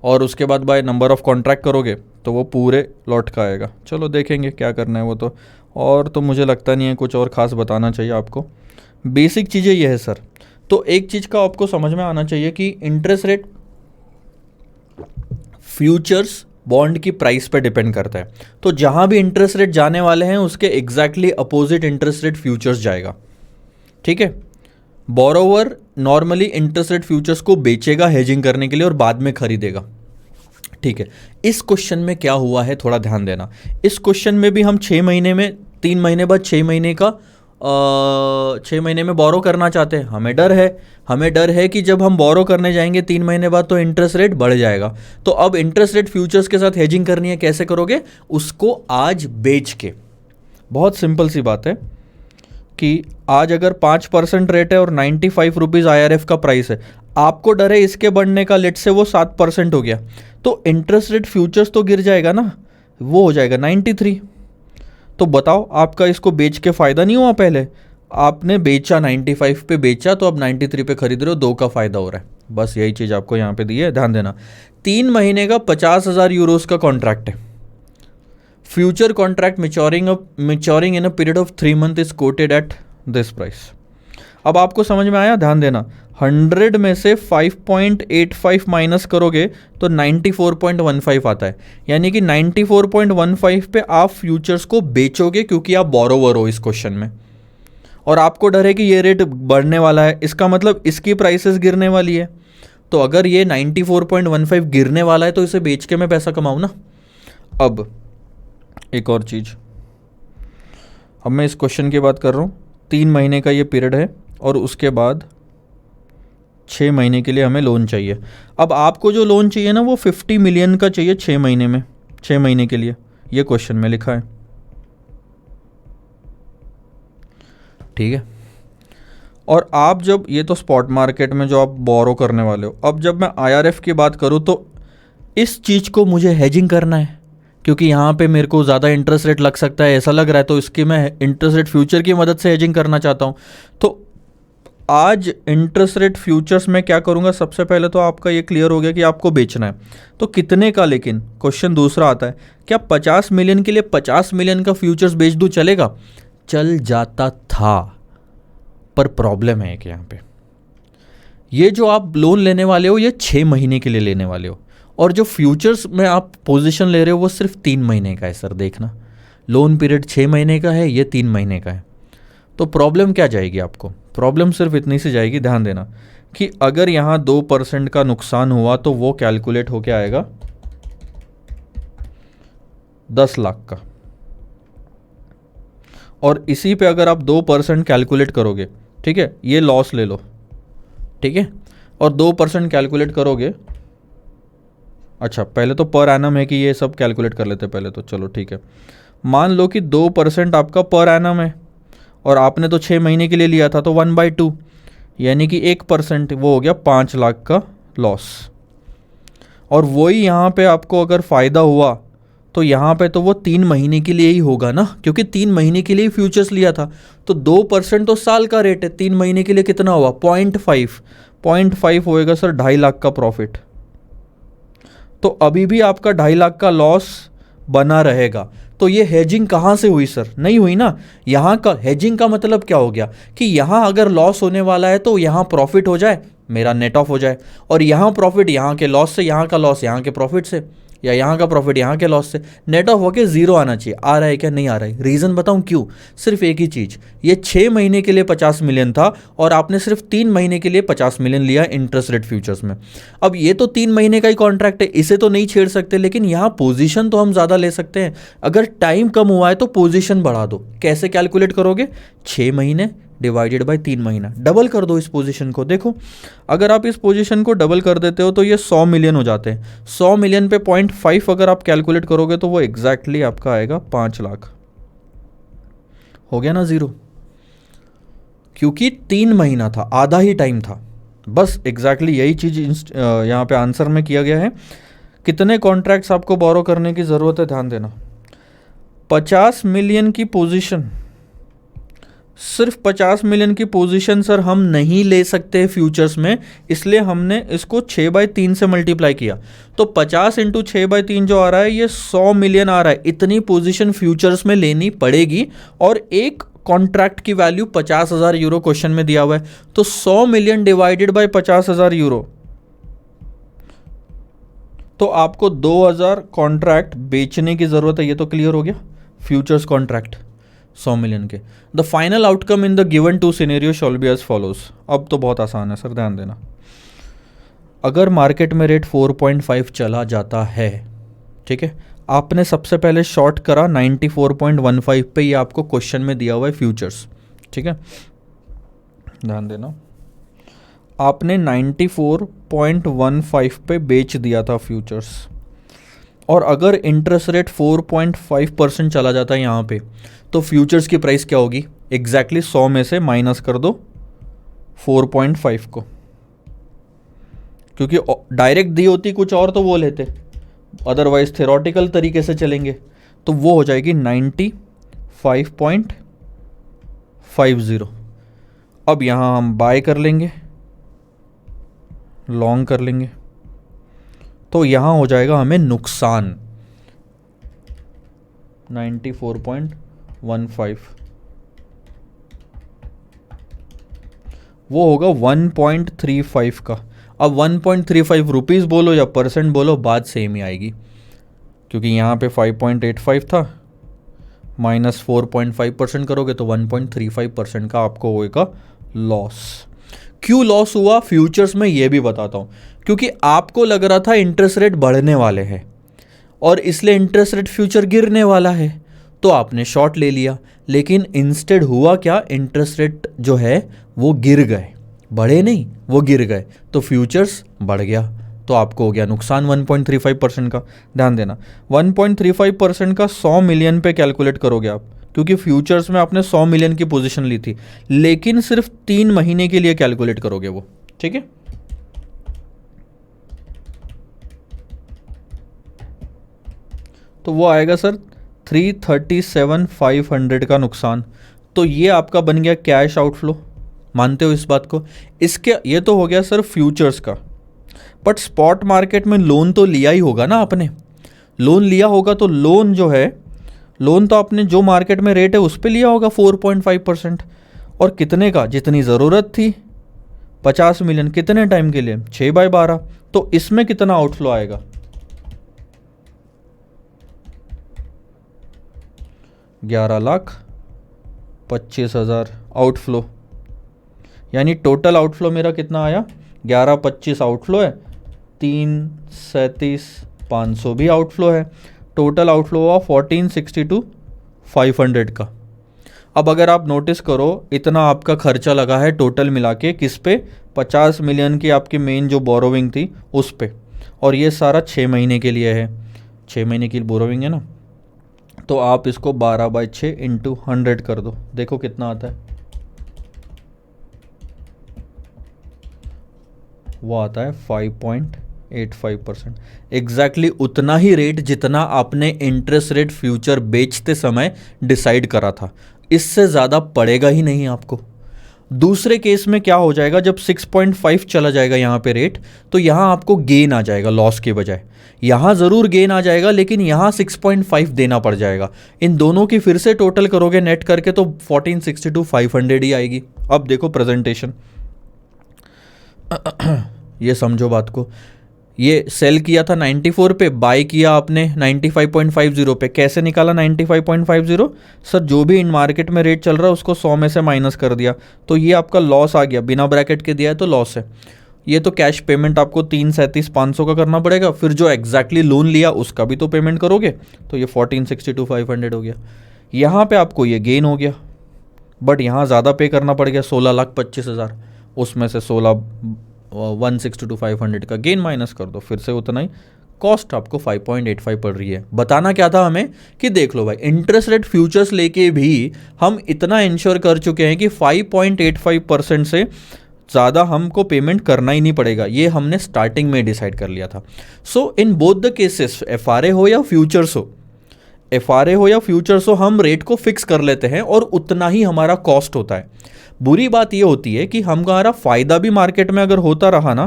और उसके बाद बाय नंबर ऑफ कॉन्ट्रैक्ट करोगे तो वो पूरे लॉट का आएगा। चलो देखेंगे क्या करना है वो तो, और तो मुझे लगता नहीं है कुछ और ख़ास बताना चाहिए आपको। बेसिक चीज़ें ये है सर। तो एक चीज़ का आपको समझ में आना चाहिए कि इंटरेस्ट रेट फ्यूचर्स बॉन्ड की प्राइस पे डिपेंड करता है। तो जहाँ भी इंटरेस्ट रेट जाने वाले हैं उसके exactly opposite interest rate futures जाएगा, ठीक है। Borrower normally interest rate futures को बेचेगा हेजिंग करने के लिए और बाद में खरीदेगा, ठीक है। इस क्वेश्चन में क्या हुआ है थोड़ा ध्यान देना। इस क्वेश्चन में भी हम 6 महीने में, 3 महीने बाद 6 महीने का 6 महीने में बोरो करना चाहते हैं। हमें डर है कि जब हम बोरो करने जाएंगे 3 महीने बाद तो इंटरेस्ट रेट बढ़ जाएगा। तो अब इंटरेस्ट रेट फ्यूचर्स के साथ हेजिंग करनी है, कैसे करोगे? उसको आज बेच के। बहुत सिंपल सी बात है कि आज अगर 5% रेट है और 95 रुपीज़ IRF का प्राइस है, आपको डर है इसके बढ़ने का, लेट से वो 7% हो गया, तो इंटरेस्ट रेट फ्यूचर्स तो गिर जाएगा ना, वो हो जाएगा 93। तो बताओ आपका इसको बेच के फ़ायदा नहीं हुआ? पहले आपने बेचा 95 पे बेचा, तो अब 93 पे खरीद रहे हो, 2 का फ़ायदा हो रहा है। बस यही चीज़ आपको यहाँ पे दी है, ध्यान देना। 3 महीने का 50,000 यूरोस का कॉन्ट्रैक्ट है। Future contract maturing in a period of 3 month is quoted at this price. अब आपको समझ में आया? ध्यान देना, 100 में से 5.85 माइनस करोगे तो 94.15 आता है, यानी कि 94.15 पे आप फ्यूचर्स को बेचोगे क्योंकि आप बोरोवर हो इस क्वेश्चन में, और आपको डर है कि ये रेट बढ़ने वाला है, इसका मतलब इसकी प्राइसेस गिरने वाली है। तो अगर ये 94.15 गिरने वाला है तो इसे बेच के मैं पैसा कमाऊँ ना। अब एक और चीज़, अब मैं इस क्वेश्चन की बात कर रहा हूँ, 3 महीने का ये पीरियड है और उसके बाद 6 महीने के लिए हमें लोन चाहिए। अब आपको जो लोन चाहिए ना वो 50 मिलियन का चाहिए 6 महीने में, 6 महीने के लिए, ये क्वेश्चन में लिखा है, ठीक है। और आप जब, ये तो स्पॉट मार्केट में जो आप बोरो करने वाले हो, अब जब मैं IRF की बात करूँ तो इस चीज़ को मुझे हेजिंग करना है क्योंकि यहाँ पे मेरे को ज़्यादा इंटरेस्ट रेट लग सकता है ऐसा लग रहा है, तो इसकी मैं इंटरेस्ट रेट फ्यूचर की मदद से हेजिंग करना चाहता हूँ। तो आज इंटरेस्ट रेट फ्यूचर्स में क्या करूँगा? सबसे पहले तो आपका ये क्लियर हो गया कि आपको बेचना है, तो कितने का? लेकिन क्वेश्चन दूसरा आता है, क्या 50 मिलियन के लिए 50 मिलियन का फ्यूचर्स बेच दूँ? चलेगा? चल जाता था, पर प्रॉब्लम है कि यहाँ पे ये जो आप लोन लेने वाले हो ये 6 महीने के लिए लेने वाले हो, और जो फ्यूचर्स में आप पोजीशन ले रहे हो वो सिर्फ 3 महीने का है। सर देखना, लोन पीरियड 6 महीने का है, ये 3 महीने का है। तो प्रॉब्लम क्या जाएगी आपको? प्रॉब्लम सिर्फ इतनी सी जाएगी, ध्यान देना, कि अगर यहाँ 2% का नुकसान हुआ तो वो कैलकुलेट होके आएगा 10 लाख का, और इसी पे अगर आप 2% कैलकुलेट करोगे, ठीक है, ये लॉस ले लो, ठीक है, और 2% कैलकुलेट करोगे। अच्छा पहले तो पर एनम है कि ये सब कैलकुलेट कर लेते पहले तो, चलो ठीक है। मान लो कि 2% आपका पर एनम है और आपने तो 6 महीने के लिए लिया था, तो 1/2 यानी कि 1% वो हो गया 5 लाख का लॉस। और वही यहाँ पे आपको अगर फ़ायदा हुआ तो यहाँ पे तो वो 3 महीने के लिए ही होगा ना, क्योंकि 3 महीने के लिए फ्यूचर्स लिया था। तो 2% तो साल का रेट है, 3 महीने के लिए कितना हुआ? 0.5 होएगा सर 2.5 लाख का प्रॉफिट। तो अभी भी आपका 2.5 लाख का लॉस बना रहेगा। तो ये हेजिंग कहाँ से हुई सर? नहीं हुई ना। यहाँ का हेजिंग का मतलब क्या हो गया कि यहाँ अगर लॉस होने वाला है तो यहाँ प्रॉफिट हो जाए, मेरा नेट ऑफ हो जाए, और यहाँ प्रॉफिट यहाँ के लॉस से, यहाँ का लॉस यहाँ के प्रॉफिट से, या यहाँ का प्रॉफिट यहाँ के लॉस से, नेट ऑफ होके जीरो आना चाहिए। आ रहा है क्या? नहीं आ रहा है। रीज़न बताऊँ क्यों? सिर्फ एक ही चीज़, ये 6 महीने के लिए 50 मिलियन था और आपने सिर्फ 3 महीने के लिए 50 मिलियन लिया इंटरेस्ट रेट फ्यूचर्स में। अब ये तो 3 महीने का ही कॉन्ट्रैक्ट है, इसे तो नहीं छेड़ सकते, लेकिन यहाँ पोजीशन तो हम ज़्यादा ले सकते हैं। अगर टाइम कम हुआ है तो पोजीशन बढ़ा दो। कैसे कैलकुलेट करोगे? 6 महीने डिवाइडेड बाय 3 महीना, डबल कर दो इस पोजीशन को। देखो अगर आप इस पोजीशन को डबल कर देते हो तो ये 100 मिलियन हो जाते हैं। 100 मिलियन पे 0.5 अगर आप कैलकुलेट करोगे तो वो एग्जैक्टली आपका आएगा 5 लाख। हो गया ना जीरो, क्योंकि 3 महीना था, आधा ही टाइम था। बस एग्जैक्टली यही चीज़ यहाँ पे आंसर में किया गया है। कितने कॉन्ट्रैक्ट्स आपको बोरो करने की ज़रूरत है? ध्यान देना, 50 मिलियन की पोजीशन, सिर्फ 50 मिलियन की पोजीशन सर हम नहीं ले सकते फ्यूचर्स में, इसलिए हमने इसको 6/3 से मल्टीप्लाई किया। तो 50 इंटू 6/3 जो आ रहा है ये 100 मिलियन आ रहा है। इतनी पोजीशन फ्यूचर्स में लेनी पड़ेगी, और एक कॉन्ट्रैक्ट की वैल्यू 50,000 यूरो क्वेश्चन में दिया हुआ है। तो 100 मिलियन डिवाइडेड बाय 50,000 यूरो, तो आपको 2,000 कॉन्ट्रैक्ट बेचने की ज़रूरत है। ये तो क्लियर हो गया, फ्यूचर्स कॉन्ट्रैक्ट। 100 मिलियन के। The final outcome in the given two scenario shall be as follows. अब तो बहुत आसान है सर, ध्यान देना। अगर मार्केट में रेट 4.5 चला जाता है, ठीक है, आपने सबसे पहले शॉर्ट करा 94.15 पे, ये आपको क्वेश्चन में दिया हुआ है फ्यूचर्स, ठीक है, ध्यान देना। आपने 94.15 पे बेच दिया था फ्यूचर्स, और अगर इंटरेस्ट रेट 4.5% चला जाता है यहाँ पे, तो फ्यूचर्स की प्राइस क्या होगी? एग्जैक्टली 100 में से माइनस कर दो 4.5 को, क्योंकि डायरेक्ट दी होती कुछ और तो वो लेते, अदरवाइज थेरोटिकल तरीके से चलेंगे, तो वो हो जाएगी 95.50। अब यहाँ हम बाय कर लेंगे, लॉन्ग कर लेंगे, तो यहाँ हो जाएगा हमें नुकसान 94.15, वो होगा 1.35 का। अब 1.35 रुपीज़ बोलो या परसेंट बोलो, बात सेम ही आएगी, क्योंकि यहाँ पे 5.85 था, माइनस 4.5% करोगे तो 1.35% का आपको होएगा लॉस। क्यों लॉस हुआ फ्यूचर्स में, ये भी बताता हूँ। क्योंकि आपको लग रहा था इंटरेस्ट रेट बढ़ने वाले हैं और इसलिए इंटरेस्ट रेट फ्यूचर गिरने वाला है, तो आपने शॉर्ट ले लिया, लेकिन इंस्टेड हुआ क्या, इंटरेस्ट रेट जो है वो गिर गए, बढ़े नहीं, वो गिर गए, तो फ्यूचर्स बढ़ गया, तो आपको हो गया नुकसान 1.35% का। ध्यान देना, 1.35% का 100 मिलियन पे कैलकुलेट करोगे आप, क्योंकि फ्यूचर्स में आपने 100 मिलियन की पोजीशन ली थी, लेकिन सिर्फ 3 महीने के लिए कैलकुलेट करोगे वो, ठीक है। तो वो आएगा सर 337,500 का नुकसान। तो ये आपका बन गया कैश आउटफ्लो, मानते हो इस बात को? इसके ये तो हो गया सर फ्यूचर्स का, बट स्पॉट मार्केट में लोन तो लिया ही होगा ना आपने, लोन लिया होगा, तो लोन जो है, लोन तो आपने जो मार्केट में रेट है उस पर लिया होगा 4.5%, और कितने का? जितनी ज़रूरत थी, 50 मिलियन, कितने टाइम के लिए? 6/12। तो इसमें कितना आउटफ्लो आएगा? 11,25,000 आउटफ्लो, यानी टोटल आउटफ्लो मेरा कितना आया? 11,25 आउटफ्लो है, 337,500 भी आउटफ्लो है, टोटल आउटफ्लो हुआ 14,62,500 का। अब अगर आप नोटिस करो, इतना आपका खर्चा लगा है टोटल मिला के, किस पे? 50 मिलियन की आपकी मेन जो बोरोविंग थी उस पे, और ये सारा 6 महीने के लिए है, 6 महीने की बोरोविंग है ना, तो आप इसको 12/6 इंटू 100 कर दो, देखो कितना आता है, वो आता है 5.85%। एग्जैक्टली उतना ही रेट जितना आपने इंटरेस्ट रेट फ्यूचर बेचते समय डिसाइड करा था, इससे ज़्यादा पड़ेगा ही नहीं आपको। दूसरे केस में क्या हो जाएगा, जब 6.5 चला जाएगा यहाँ पे रेट, तो यहाँ आपको गेन आ जाएगा लॉस के बजाय, यहाँ ज़रूर गेन आ जाएगा, लेकिन यहाँ 6.5 देना पड़ जाएगा। इन दोनों की फिर से टोटल करोगे नेट करके तो 14,62,500 ही आएगी। अब देखो प्रेजेंटेशन, ये समझो बात को, ये सेल किया था 94 पे, बाय किया आपने 95.50 पे। कैसे निकाला 95.50? सर जो भी इन मार्केट में रेट चल रहा है उसको 100 में से माइनस कर दिया, तो ये आपका लॉस आ गया, बिना ब्रैकेट के दिया है तो लॉस है। ये तो कैश पेमेंट आपको 337,500 का करना पड़ेगा, फिर जो एग्जैक्टली लोन लिया उसका भी तो पेमेंट करोगे, तो ये 14,62,500 हो गया। यहाँ पे आपको ये गेन हो गया, बट यहाँ ज़्यादा पे करना पड़ गया 16,25,000, उसमें से 1,62,500 का गेन माइनस कर दो, फिर से उतना ही कॉस्ट आपको 5.85 पड़ रही है। बताना क्या था हमें कि देख लो भाई, इंटरेस्ट रेट फ्यूचर्स लेके भी हम इतना इंश्योर कर चुके हैं कि 5.85% से ज़्यादा हमको पेमेंट करना ही नहीं पड़ेगा, ये हमने स्टार्टिंग में डिसाइड कर लिया था। So in both the cases, FRA हो या फ्यूचर्स हो, FRA हो या फ्यूचर्स हो, हम रेट को फिक्स कर लेते हैं और उतना ही हमारा कॉस्ट होता है। बुरी बात ये होती है कि हमारा फ़ायदा भी मार्केट में अगर होता रहा ना,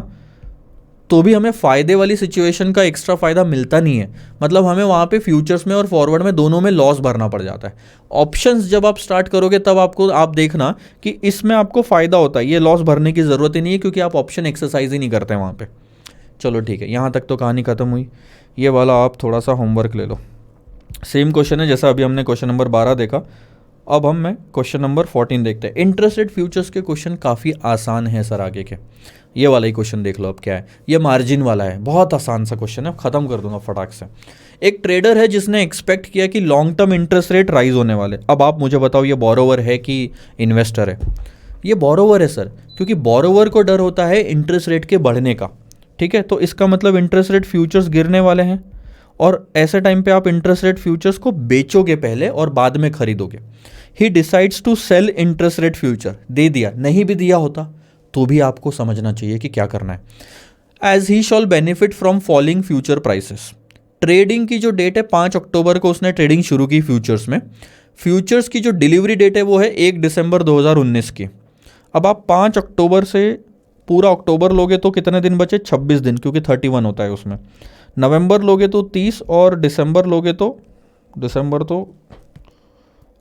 तो भी हमें फ़ायदे वाली सिचुएशन का एक्स्ट्रा फ़ायदा मिलता नहीं है, मतलब हमें वहाँ पे फ्यूचर्स में और फॉरवर्ड में दोनों में लॉस भरना पड़ जाता है। ऑप्शंस जब आप स्टार्ट करोगे तब आप देखना कि इसमें आपको फ़ायदा होता है, ये लॉस भरने की ज़रूरत ही नहीं है, क्योंकि आप ऑप्शन एक्सरसाइज ही नहीं करते वहाँ पर। चलो ठीक है, यहाँ तक तो कहानी ख़त्म हुई। ये वाला आप थोड़ा सा होमवर्क ले लो, सेम क्वेश्चन है जैसा अभी हमने क्वेश्चन नंबर 12 देखा, अब मैं क्वेश्चन नंबर 14 देखते हैं। इंटरेस्ट रेट फ्यूचर्स के क्वेश्चन काफ़ी आसान है सर आगे के। ये वाला ही क्वेश्चन देख लो अब क्या है। ये मार्जिन वाला है, बहुत आसान सा क्वेश्चन है, ख़त्म कर दूंगा फटाक से। एक ट्रेडर है जिसने एक्सपेक्ट किया कि long term interest rate rise होने वाले। अब आप मुझे बताओ ये बोरोवर है कि इन्वेस्टर है? ये बोरोवर है सर, क्योंकि बोरोवर को डर होता है इंटरेस्ट रेट के बढ़ने का। ठीक है, तो इसका मतलब इंटरेस्ट रेट फ्यूचर्स गिरने वाले हैं, और ऐसे टाइम पे आप इंटरेस्ट रेट फ्यूचर्स को बेचोगे पहले और बाद में खरीदोगे। He decides to sell interest rate future. दे दिया, नहीं भी दिया होता तो भी आपको समझना चाहिए कि क्या करना है। As he shall benefit from falling future prices. Trading की जो डेट है 5 अक्टूबर को उसने ट्रेडिंग शुरू की फ्यूचर्स में। फ्यूचर्स की जो डिलीवरी डेट है वो है 1 दिसंबर 2019 की। अब आप 5 अक्टूबर से पूरा अक्टूबर लोगे तो कितने दिन बचे? 26 दिन, क्योंकि 31 होता है उसमें। नवंबर लोगे तो 30, और दिसंबर लोगे तो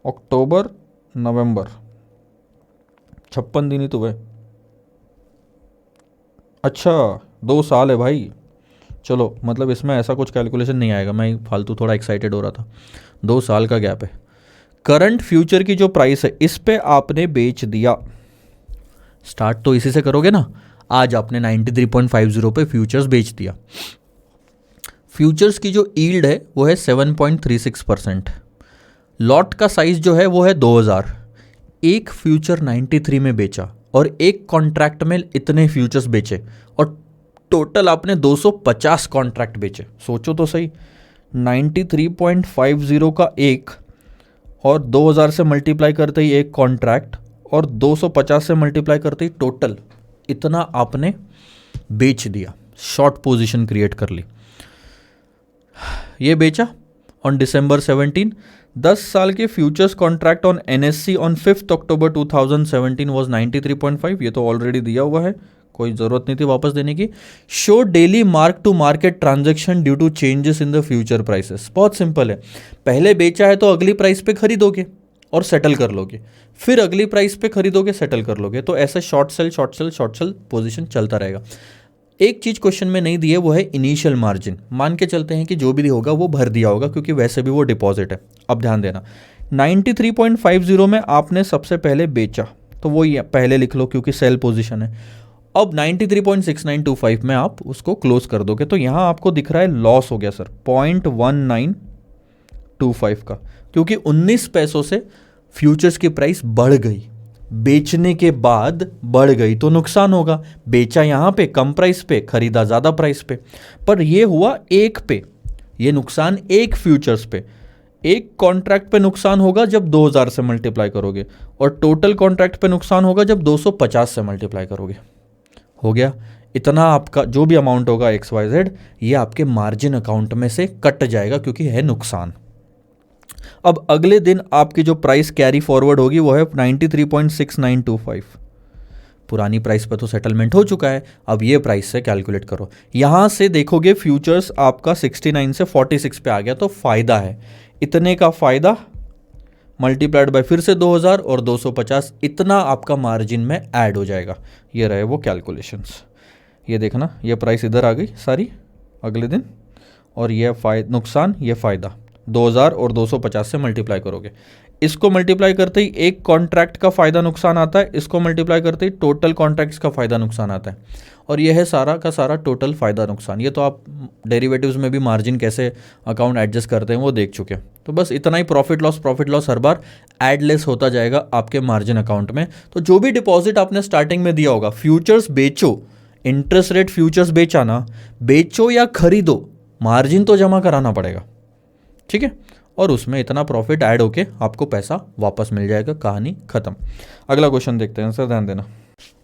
अक्टूबर नवंबर 56 दिन ही तो है। अच्छा 2 साल है भाई। चलो मतलब इसमें ऐसा कुछ कैलकुलेशन नहीं आएगा, मैं फालतू थोड़ा एक्साइटेड हो रहा था। 2 साल का गैप है। करंट फ्यूचर की जो प्राइस है इस पे आपने बेच दिया। स्टार्ट तो इसी से करोगे ना। आज आपने 93.50 पे फ्यूचर्स बेच दिया। फ्यूचर्स की जो यील्ड है वो है 7.36%। लॉट का साइज जो है वो है 2000। एक फ्यूचर 93 में बेचा और एक कॉन्ट्रैक्ट में इतने फ्यूचर्स बेचे, और टोटल आपने 250 कॉन्ट्रैक्ट बेचे। सोचो तो सही, 93.50 का एक, और 2000 से मल्टीप्लाई करते ही एक कॉन्ट्रैक्ट, और 250 से मल्टीप्लाई करते ही टोटल इतना आपने बेच दिया। शॉर्ट पोजीशन क्रिएट कर ली। ये बेचा ऑन December 17। 10 साल के futures contract on NSE on 5 October 2017 was 93.5। ये तो ऑलरेडी दिया हुआ है, कोई ज़रूरत नहीं थी वापस देने की। Show daily mark to market transaction due to changes in the future prices. बहुत सिंपल है, पहले बेचा है तो अगली प्राइस पे खरीदोगे और सेटल कर लोगे, फिर अगली प्राइस पे खरीदोगे, सेटल कर लोगे। तो ऐसे शॉर्ट सेल पोजीशन चलता रहेगा। एक चीज़ क्वेश्चन में नहीं दी है, वो है इनिशियल मार्जिन। मान के चलते हैं कि जो भी होगा वो भर दिया होगा, क्योंकि वैसे भी वो डिपॉजिट है। अब ध्यान देना, 93.50 में आपने सबसे पहले बेचा तो वो ये पहले लिख लो क्योंकि सेल पोजीशन है। अब 93.6925 में आप उसको क्लोज कर दोगे तो यहाँ आपको दिख रहा है लॉस हो गया सर 0.1925 का, क्योंकि 19 पैसों से फ्यूचर्स की प्राइस बढ़ गई। बेचने के बाद बढ़ गई तो नुकसान होगा। बेचा यहाँ पे कम प्राइस पे, खरीदा ज़्यादा प्राइस पे, पर ये हुआ एक पे। ये नुकसान एक फ्यूचर्स पे, एक कॉन्ट्रैक्ट पे नुकसान होगा जब 2000 से मल्टीप्लाई करोगे, और टोटल कॉन्ट्रैक्ट पे नुकसान होगा जब 250 से मल्टीप्लाई करोगे। हो गया इतना, आपका जो भी अमाउंट होगा XYZ ये आपके मार्जिन अकाउंट में से कट जाएगा क्योंकि है नुकसान। अब अगले दिन आपकी जो प्राइस कैरी फॉरवर्ड होगी वो है 93.6925। पुरानी प्राइस पर तो सेटलमेंट हो चुका है, अब ये प्राइस से कैलकुलेट करो। यहाँ से देखोगे फ्यूचर्स आपका 69 से 46 पे आ गया, तो फ़ायदा है। इतने का फ़ायदा मल्टीप्लाइड बाय फिर से 2000 और 250, इतना आपका मार्जिन में ऐड हो जाएगा। ये रहे वो कैलकुलेशंस। ये देखना, ये प्राइस इधर आ गई सारी अगले दिन, और ये नुकसान, ये फ़ायदा 2000 और 250 से मल्टीप्लाई करोगे। इसको मल्टीप्लाई करते ही एक कॉन्ट्रैक्ट का फ़ायदा नुकसान आता है, इसको मल्टीप्लाई करते ही टोटल कॉन्ट्रैक्ट्स का फ़ायदा नुकसान आता है, और यह है सारा का सारा टोटल फ़ायदा नुकसान। ये तो आप डेरिवेटिव्स में भी मार्जिन कैसे अकाउंट एडजस्ट करते हैं वो देख चुके हैं। तो बस इतना ही, प्रॉफिट लॉस हर बार एड लेस होता जाएगा आपके मार्जिन अकाउंट में। तो जो भी डिपॉजिट आपने स्टार्टिंग में दिया होगा, फ्यूचर्स बेचो, इंटरेस्ट रेट फ्यूचर्स बेचा ना, बेचो या खरीदो, मार्जिन तो जमा कराना पड़ेगा, ठीक है, और उसमें इतना प्रॉफिट ऐड होके आपको पैसा वापस मिल जाएगा। कहानी खत्म। अगला क्वेश्चन देखते हैं सर, ध्यान देना।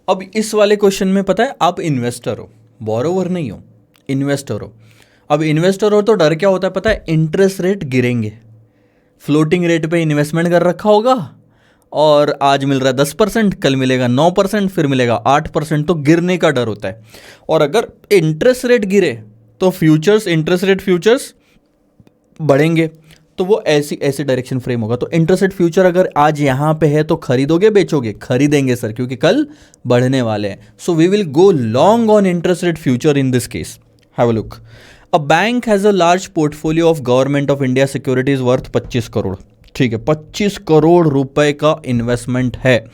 अब इस वाले क्वेश्चन में पता है आप इन्वेस्टर हो, बोरोवर नहीं हो, इन्वेस्टर हो। अब इन्वेस्टर हो तो डर क्या होता है पता है? इंटरेस्ट रेट गिरेंगे। फ्लोटिंग रेट पे इन्वेस्टमेंट कर रखा होगा और आज मिल रहा है 10%, कल मिलेगा 9%, फिर मिलेगा 8%, तो गिरने का डर होता है। और अगर इंटरेस्ट रेट गिरे तो फ्यूचर्स, इंटरेस्ट रेट फ्यूचर्स बढ़ेंगे, तो वो ऐसी डायरेक्शन फ्रेम होगा। तो इंटरेस्ट रेट फ्यूचर अगर आज यहाँ पे है तो खरीदोगे बेचोगे? खरीदेंगे सर, क्योंकि कल बढ़ने वाले हैं। So we will go long on interest rate future in this case. Have a look. A bank has a large portfolio of government of India securities worth 25 crore. ठीक है, 25 करोड़ रुपए का इन्वेस्टमेंट है।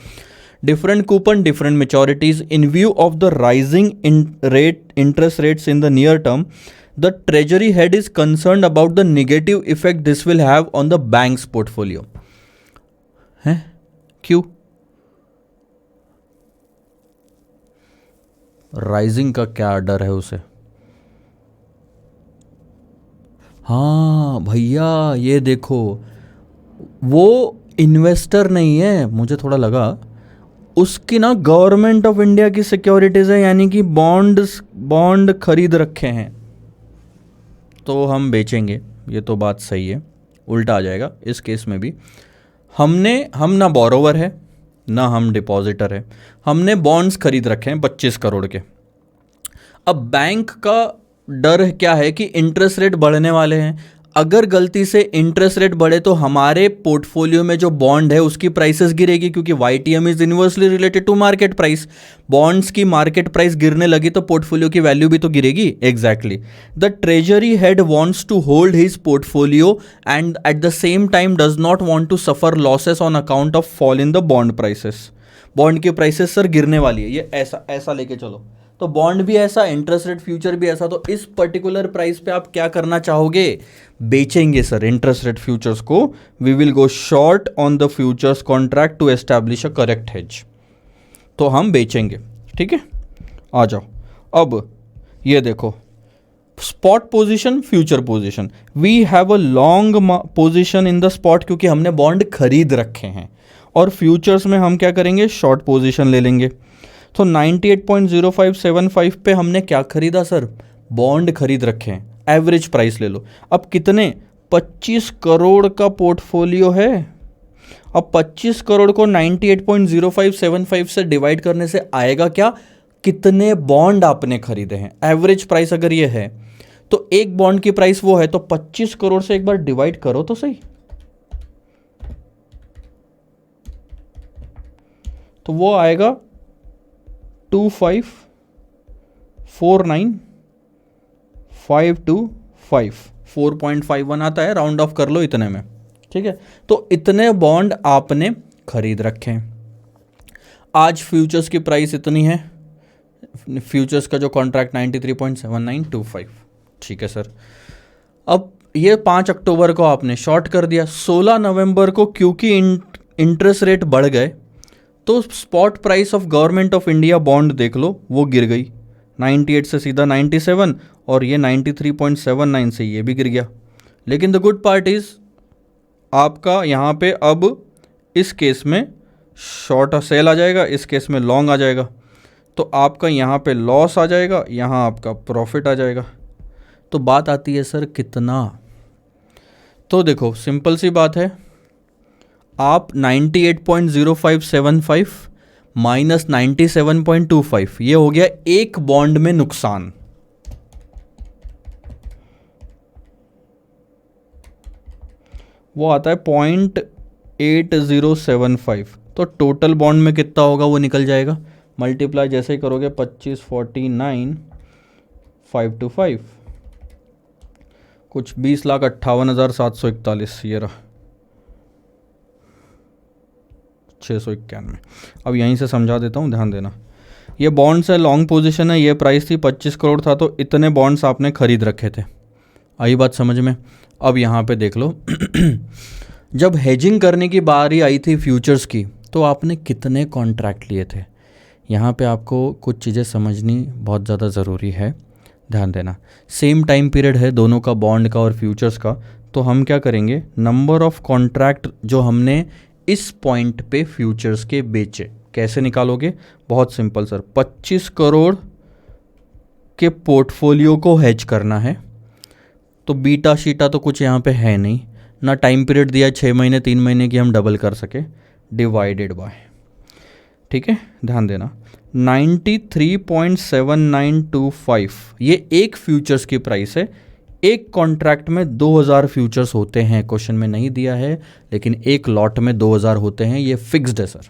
Different coupon, different maturities. In view of the rising interest rates in the near term, the treasury head is concerned about the negative effect this will have on the banks portfolio. है क्यों? Rising का क्या डर है उसे? हाँ भैया, ये देखो, वो इन्वेस्टर नहीं है, मुझे थोड़ा लगा, उसकी ना गवर्नमेंट ऑफ इंडिया की सिक्योरिटीज है, यानी कि बॉन्ड खरीद रखे हैं, तो हम बेचेंगे। ये तो बात सही है, उल्टा आ जाएगा इस केस में भी। हम ना बोरोवर है ना हम डिपॉजिटर है, हमने बॉन्ड्स खरीद रखे हैं 25 करोड़ के। अब बैंक का डर क्या है कि इंटरेस्ट रेट बढ़ने वाले हैं। अगर गलती से इंटरेस्ट रेट बढ़े तो हमारे पोर्टफोलियो में जो बॉन्ड है उसकी प्राइसेस गिरेगी, क्योंकि YTM is inversely related to market price. Bonds की मार्केट प्राइस गिरने लगी तो पोर्टफोलियो की वैल्यू भी तो गिरेगी। Exactly, the treasury head wants to hold his portfolio and at the same time does not want to suffer losses on account of fall in the bond prices. Bond की prices sir गिरने वाली है, ये ऐसा लेके चलो, तो bond भी ऐसा, इंटरेस्ट रेट फ्यूचर भी ऐसा, तो इस पर्टिकुलर प्राइस पे आप क्या करना चाहोगे? बेचेंगे सर इंटरेस्ट रेट फ्यूचर्स को। We will go short on the futures contract to establish a correct hedge. तो हम बेचेंगे, ठीक है। आ जाओ, अब ये देखो, spot position, future position. We have a long position in the spot, क्योंकि हमने बॉन्ड खरीद रखे हैं, और फ्यूचर्स में हम क्या करेंगे? शॉर्ट पोजीशन ले लेंगे। तो 98.0575 पे हमने क्या खरीदा सर? बॉन्ड खरीद रखे हैं। एवरेज प्राइस ले लो। अब कितने? 25 करोड़ का पोर्टफोलियो है। अब 25 करोड़ को 98.0575 से डिवाइड करने से आएगा क्या? कितने बॉन्ड आपने खरीदे हैं। एवरेज प्राइस अगर ये है तो एक बॉन्ड की प्राइस वो है, तो 25 करोड़ से एक बार डिवाइड करो तो सही। तो वो आएगा 2549,525, 4.51 आता है, राउंड ऑफ कर लो इतने में, ठीक है। तो इतने बॉन्ड आपने खरीद रखे हैं। आज फ्यूचर्स की प्राइस इतनी है, फ्यूचर्स का जो कॉन्ट्रैक्ट 93.7925, ठीक है सर। अब ये 5 अक्टूबर को आपने शॉर्ट कर दिया। 16 नवंबर को क्योंकि इंटरेस्ट रेट बढ़ गए तो spot price of government of India bond देख लो, वो गिर गई 98 से सीधा 97, और ये 93.79 से ये भी गिर गया। लेकिन द गुड पार्ट इज आपका यहाँ पे अब इस केस में शॉर्ट सेल आ जाएगा, इस केस में लॉन्ग आ जाएगा, तो आपका यहाँ पे लॉस आ जाएगा, यहाँ आपका प्रॉफिट आ जाएगा। तो बात आती है सर कितना? तो देखो सिंपल सी बात है, आप 98.0575 माइनस 97.25, ये हो गया एक बॉन्ड में नुकसान। वो आता है 0.8075, तो टोटल बॉन्ड में कितना होगा वो निकल जाएगा। मल्टीप्लाई जैसे ही करोगे 2549,525, कुछ 20,58,741, ये रहा 691। अब यहीं से समझा देता हूँ, ध्यान देना। ये बॉन्ड्स है, लॉन्ग पोजीशन है, ये प्राइस थी 25 करोड़ था, तो इतने बॉन्ड्स आपने खरीद रखे थे। आई बात समझ में? अब यहाँ पे देख लो जब हेजिंग करने की बारी आई थी फ्यूचर्स की, तो आपने कितने कॉन्ट्रैक्ट लिए थे। यहाँ पे आपको कुछ चीज़ें समझनी बहुत ज़्यादा ज़रूरी है, ध्यान देना। सेम टाइम पीरियड है दोनों का, बॉन्ड का और फ्यूचर्स का। तो हम क्या करेंगे, नंबर ऑफ कॉन्ट्रैक्ट जो हमने इस पॉइंट पे फ्यूचर्स के बेचे, कैसे निकालोगे? बहुत सिंपल सर, 25 करोड़ के पोर्टफोलियो को हेज करना है, तो बीटा शीटा तो कुछ यहाँ पे है नहीं, ना टाइम पीरियड दिया 6 महीने 3 महीने की हम डबल कर सके, डिवाइडेड बाय, ठीक है, ध्यान देना 93.7925, ये एक फ्यूचर्स की प्राइस है। एक कॉन्ट्रैक्ट में 2000 फ्यूचर्स होते हैं, क्वेश्चन में नहीं दिया है, लेकिन एक लॉट में 2000 होते हैं, ये फिक्स्ड है सर।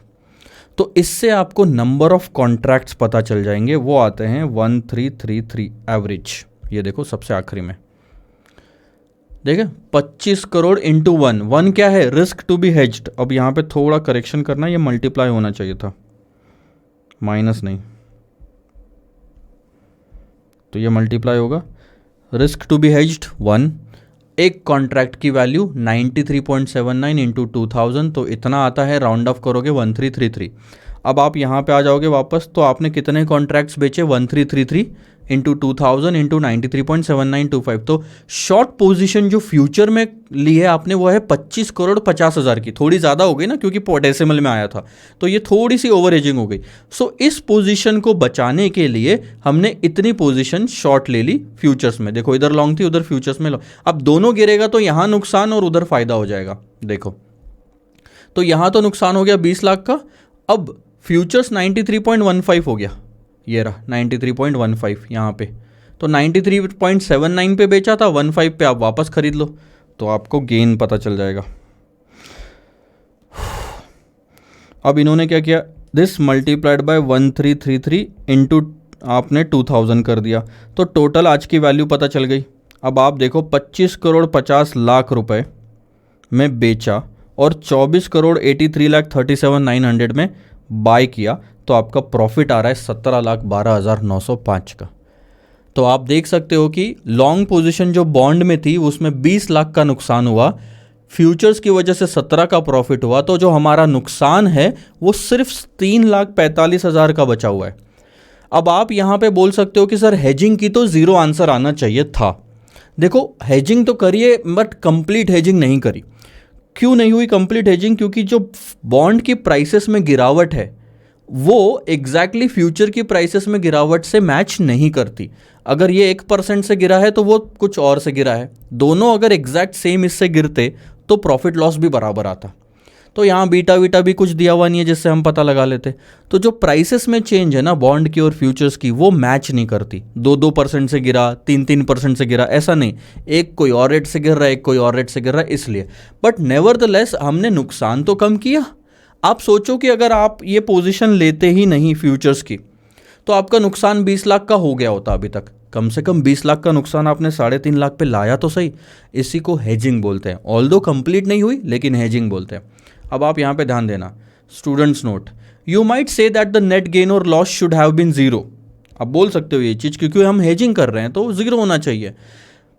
तो इससे आपको नंबर ऑफ कॉन्ट्रैक्ट्स पता चल जाएंगे, वो आते हैं 1333 एवरेज। ये देखो सबसे आखिरी में देखे 25 करोड़ इंटू 1, 1 क्या है, रिस्क टू बी हेज्ड। अब यहाँ पे थोड़ा करेक्शन करना, ये मल्टीप्लाई होना चाहिए था, माइनस नहीं, तो ये मल्टीप्लाई होगा। रिस्क टू बी हेज्ड 1, एक कॉन्ट्रैक्ट की वैल्यू 93.79 इंटू 2000, तो इतना आता है, राउंड ऑफ करोगे 1333। अब आप यहाँ पे आ जाओगे वापस, तो आपने कितने कॉन्ट्रैक्ट्स बेचे, 1333 इंटू 2000 इंटू 93.7925। तो शॉर्ट पोजीशन जो फ्यूचर में ली है आपने वो है 25 करोड़ 50 हज़ार की, थोड़ी ज़्यादा हो गई ना क्योंकि डेसिमल में आया था, तो ये थोड़ी सी ओवर एजिंग हो गई। सो इस पोजीशन को बचाने के लिए हमने इतनी पोजीशन शॉर्ट ले ली फ्यूचर्स में। देखो इधर लॉन्ग थी, उधर फ्यूचर्स में लो, अब दोनों गिरेगा तो यहाँ नुकसान और उधर फायदा हो जाएगा। देखो तो यहाँ तो नुकसान हो गया 20 लाख का, अब फ्यूचर्स 93.15 हो गया, ये रहा 93.15 यहाँ पे, तो 93.79 पे बेचा था, 15 पे आप वापस खरीद लो तो आपको गेन पता चल जाएगा। अब इन्होंने क्या किया, दिस मल्टीप्लाइड बाय 1333 इंटू आपने 2000 कर दिया, तो टोटल आज की वैल्यू पता चल गई। अब आप देखो 25 करोड़ 50 लाख रुपए में बेचा और 24 करोड़ 83,37,900 में बाय किया, तो आपका प्रॉफिट आ रहा है 17,12,905 का। तो आप देख सकते हो कि लॉन्ग पोजीशन जो बॉन्ड में थी उसमें 20 लाख का नुकसान हुआ, फ्यूचर्स की वजह से 17 का प्रॉफिट हुआ, तो जो हमारा नुकसान है वो सिर्फ 3,45,000 का बचा हुआ है। अब आप यहाँ पे बोल सकते हो कि सर हेजिंग की तो ज़ीरो आंसर आना चाहिए था। देखो हेजिंग तो करिए बट कंप्लीट हेजिंग नहीं करी। क्यों नहीं हुई कंप्लीट हेजिंग, क्योंकि जो बॉन्ड की प्राइसेस में गिरावट है वो एग्जैक्टली फ्यूचर की प्राइसेस में गिरावट से मैच नहीं करती। अगर ये 1% से गिरा है तो वो कुछ और से गिरा है, दोनों अगर एग्जैक्ट सेम इससे गिरते तो प्रॉफिट लॉस भी बराबर आता। तो यहाँ बीटा वीटा भी कुछ दिया हुआ नहीं है जिससे हम पता लगा लेते। तो जो प्राइसेस में चेंज है ना बॉन्ड की और फ्यूचर्स की, वो मैच नहीं करती। 2% से गिरा, 3% से गिरा, ऐसा नहीं, एक कोई और रेट से गिर रहा है, एक कोई और रेट से गिर रहा है, इसलिए। बट नेवरदलेस हमने नुकसान तो कम किया। आप सोचो कि अगर आप ये पोजीशन लेते ही नहीं फ्यूचर्स की तो आपका नुकसान 20 लाख का हो गया होता अभी तक। कम से कम 20 लाख का नुकसान आपने 3.5 लाख पे लाया तो सही। इसी को हेजिंग बोलते हैं, ऑल्दो कंप्लीट नहीं हुई लेकिन हेजिंग बोलते हैं। अब आप यहाँ पे ध्यान देना, students note, you might say that the net gain or loss should have been zero. आप बोल सकते हो ये चीज़, क्योंकि हम हेजिंग कर रहे हैं तो जीरो होना चाहिए।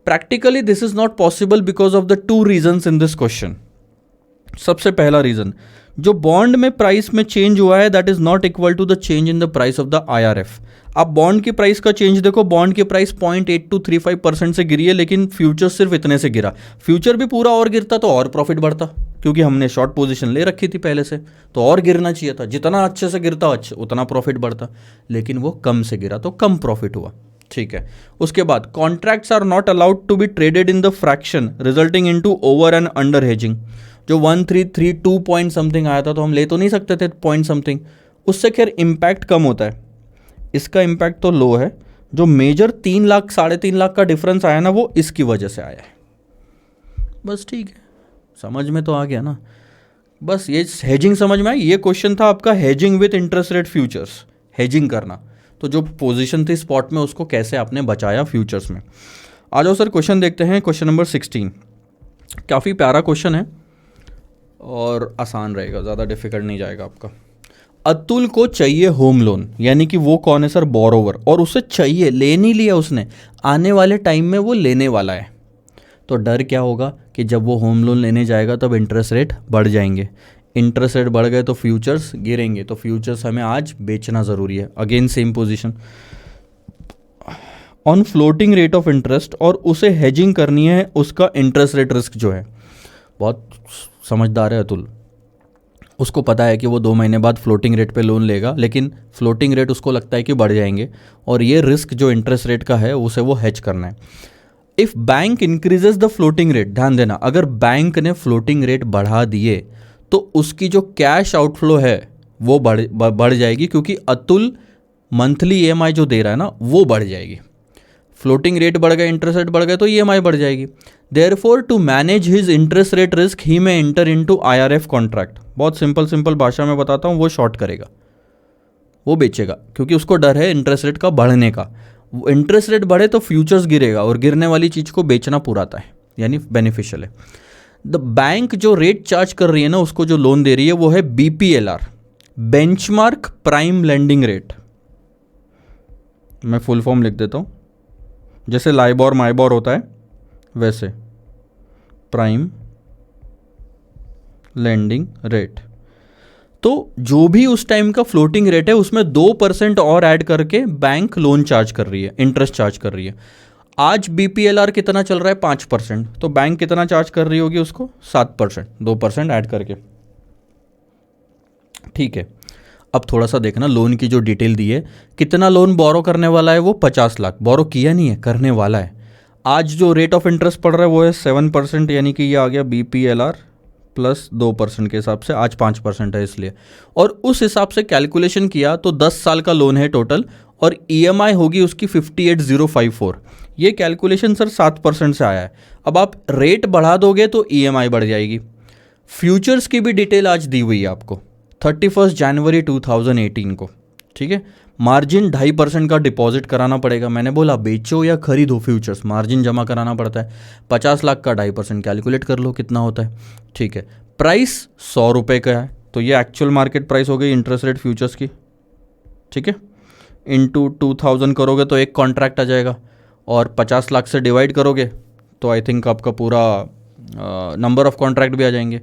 Practically this is not possible because of the 2 reasons in this question. सबसे पहला रीजन, जो बॉन्ड में प्राइस में चेंज हुआ है that is not equal to the change in the price of the IRF। आप बॉन्ड की प्राइस का चेंज देखो, बॉन्ड की प्राइस 0.8235% से गिरी है लेकिन फ्यूचर सिर्फ इतने से गिरा। फ्यूचर भी पूरा और गिरता तो और प्रॉफिट बढ़ता, क्योंकि हमने शॉर्ट पोजीशन ले रखी थी पहले से, तो और गिरना चाहिए था। जितना अच्छे से गिरता उतना प्रॉफिट बढ़ता, लेकिन वो कम से गिरा तो कम प्रॉफिट हुआ। ठीक है, उसके बाद contracts are not allowed to be traded in the fraction resulting into over and under hedging. जो 1332 पॉइंट समथिंग आया था तो हम ले तो नहीं सकते थे पॉइंट समथिंग, उससे खैर इम्पैक्ट कम होता है, इसका इम्पैक्ट तो लो है। जो मेजर 3 लाख 3.5 लाख का डिफरेंस आया ना वो इसकी वजह से आया है। बस ठीक है, समझ में तो आ गया ना। बस ये हेजिंग समझ में आई। ये क्वेश्चन था आपका hedging with interest rate futures, hedging करना। तो जो पोजीशन थी स्पॉट में उसको कैसे आपने बचाया फ्यूचर्स में। आ जाओ सर क्वेश्चन देखते हैं, क्वेश्चन नंबर 16। काफ़ी प्यारा क्वेश्चन है और आसान रहेगा, ज़्यादा डिफिकल्ट नहीं जाएगा आपका। अतुल को चाहिए होम लोन, यानी कि वो कौन है सर, बोरोवर, और उसे चाहिए, ले नहीं लिया उसने, आने वाले टाइम में वो लेने वाला है। तो डर क्या होगा कि जब वो होम लोन लेने जाएगा तब इंटरेस्ट रेट बढ़ जाएंगे, इंटरेस्ट रेट बढ़ गए तो फ्यूचर्स गिरेंगे, तो फ्यूचर्स हमें आज बेचना ज़रूरी है। Again same position on floating rate of interest, और उसे हेजिंग करनी है उसका इंटरेस्ट रेट रिस्क जो है। बहुत समझदार है अतुल, उसको पता है कि वो 2 महीने बाद फ्लोटिंग रेट पे लोन लेगा, लेकिन फ्लोटिंग रेट उसको लगता है कि बढ़ जाएंगे, और ये रिस्क जो इंटरेस्ट रेट का है उसे वो हेज करना है। If bank increases the floating rate, ध्यान देना, अगर बैंक ने फ्लोटिंग रेट बढ़ा दिए तो उसकी जो कैश आउटफ्लो है वो बढ़ जाएगी, क्योंकि अतुल मंथली EMI जो दे रहा है ना वो बढ़ जाएगी। फ्लोटिंग रेट बढ़ गए, इंटरेस्ट रेट बढ़ गए तो EMI बढ़ जाएगी। Therefore to manage his interest rate risk he may enter into IRF contract. बहुत सिंपल भाषा में बताता हूँ, वो शॉर्ट करेगा, वो बेचेगा, क्योंकि उसको डर है इंटरेस्ट रेट का बढ़ने का। इंटरेस्ट रेट बढ़े तो फ्यूचर्स गिरेगा और गिरने वाली चीज़ को बेचना पूरा आता है। यानी बेनिफिशियल है। द बैंक जो रेट चार्ज कर रही है ना, उसको जो लोन दे रही है वो है BPLR, benchmark prime lending rate. मैं फुल फॉर्म लिख देता हूँ, जैसे लाइबोर माइबोर होता है वैसे प्राइम लेंडिंग रेट। तो जो भी उस टाइम का फ्लोटिंग रेट है उसमें 2% और ऐड करके बैंक लोन चार्ज कर रही है, इंटरेस्ट चार्ज कर रही है। आज BPLR कितना चल रहा है? 5%। तो बैंक कितना चार्ज कर रही होगी उसको? 7%, 2% ऐड करके। ठीक है, अब थोड़ा सा देखना लोन की जो डिटेल दी है, कितना लोन बोरो करने वाला है वो 50 लाख। बोरो किया नहीं है, करने वाला है। आज जो रेट ऑफ इंटरेस्ट पड़ रहा है वो है 7%, यानी कि ये आ गया BPLR प्लस 2% के हिसाब से। आज 5% है इसलिए, और उस हिसाब से कैलकुलेशन किया तो 10 साल का लोन है टोटल, और EMI होगी उसकी 58,054। ये कैलकुलेशन सर 7% से आया है। अब आप रेट बढ़ा दोगे तो EMI बढ़ जाएगी। फ्यूचर्स की भी डिटेल आज दी हुई है आपको 31 जनवरी 2018 को। ठीक है, मार्जिन 2.5% का डिपॉजिट कराना पड़ेगा। मैंने बोला बेचो या खरीदो फ्यूचर्स, मार्जिन जमा कराना पड़ता है। 50 लाख का 2.5% कैलकुलेट कर लो कितना होता है। ठीक है, प्राइस 100 रुपये का है, तो ये एक्चुअल मार्केट प्राइस हो गई इंटरेस्ट रेट फ्यूचर्स की। ठीक है, इंटू 2000 करोगे तो एक कॉन्ट्रैक्ट आ जाएगा, और 50 लाख से डिवाइड करोगे तो आई थिंक आपका पूरा नंबर ऑफ कॉन्ट्रैक्ट भी आ जाएंगे।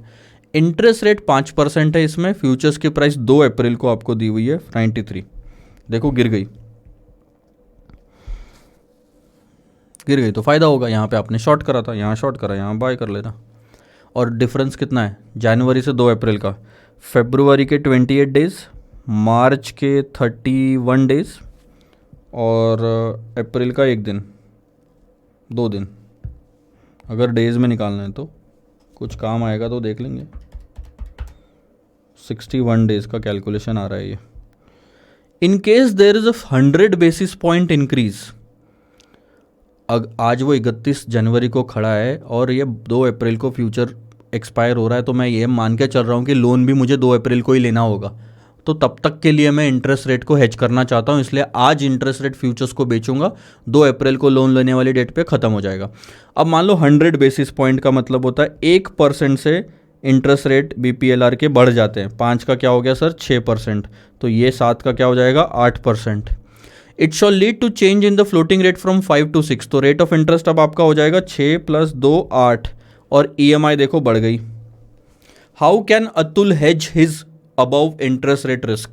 इंटरेस्ट रेट 5% है इसमें। फ्यूचर्स की प्राइस 2 अप्रैल को आपको दी हुई है 93। देखो गिर गई, गिर गई तो फ़ायदा होगा। यहाँ पे आपने शॉर्ट करा था, यहाँ शॉर्ट करा, यहाँ बाय कर लेना। और डिफरेंस कितना है? जनवरी से 2 अप्रैल का, फरवरी के 28 डेज़, मार्च के 31 डेज़, और अप्रैल का 1 दिन, 2 दिन। अगर डेज़ में निकालना है तो कुछ काम आएगा तो देख लेंगे। 61 डेज़ का कैलकुलेशन आ रहा है ये। In case there is 100 basis point increase, आज वो 31 जनवरी को खड़ा है और ये 2 अप्रैल को फ्यूचर एक्सपायर हो रहा है, तो मैं ये मान के चल रहा हूँ कि लोन भी मुझे 2 अप्रैल को ही लेना होगा। तो तब तक के लिए मैं इंटरेस्ट रेट को हेज करना चाहता हूँ, इसलिए आज इंटरेस्ट रेट फ्यूचर्स को बेचूंगा। 2 अप्रैल को लोन लेने वाली डेट पे ख़त्म हो जाएगा। अब मान लो 100 बेसिस पॉइंट का मतलब होता है 1% से इंटरेस्ट रेट BPLR के बढ़ जाते हैं। 5 का क्या हो गया सर? 6%। तो ये 7 का क्या हो जाएगा? 8%। It shall lead to change in the floating rate from 5 to 6। तो रेट ऑफ इंटरेस्ट अब आपका हो जाएगा 6 + 2 8, और EMI देखो बढ़ गई। How can Atul hedge his above interest rate risk?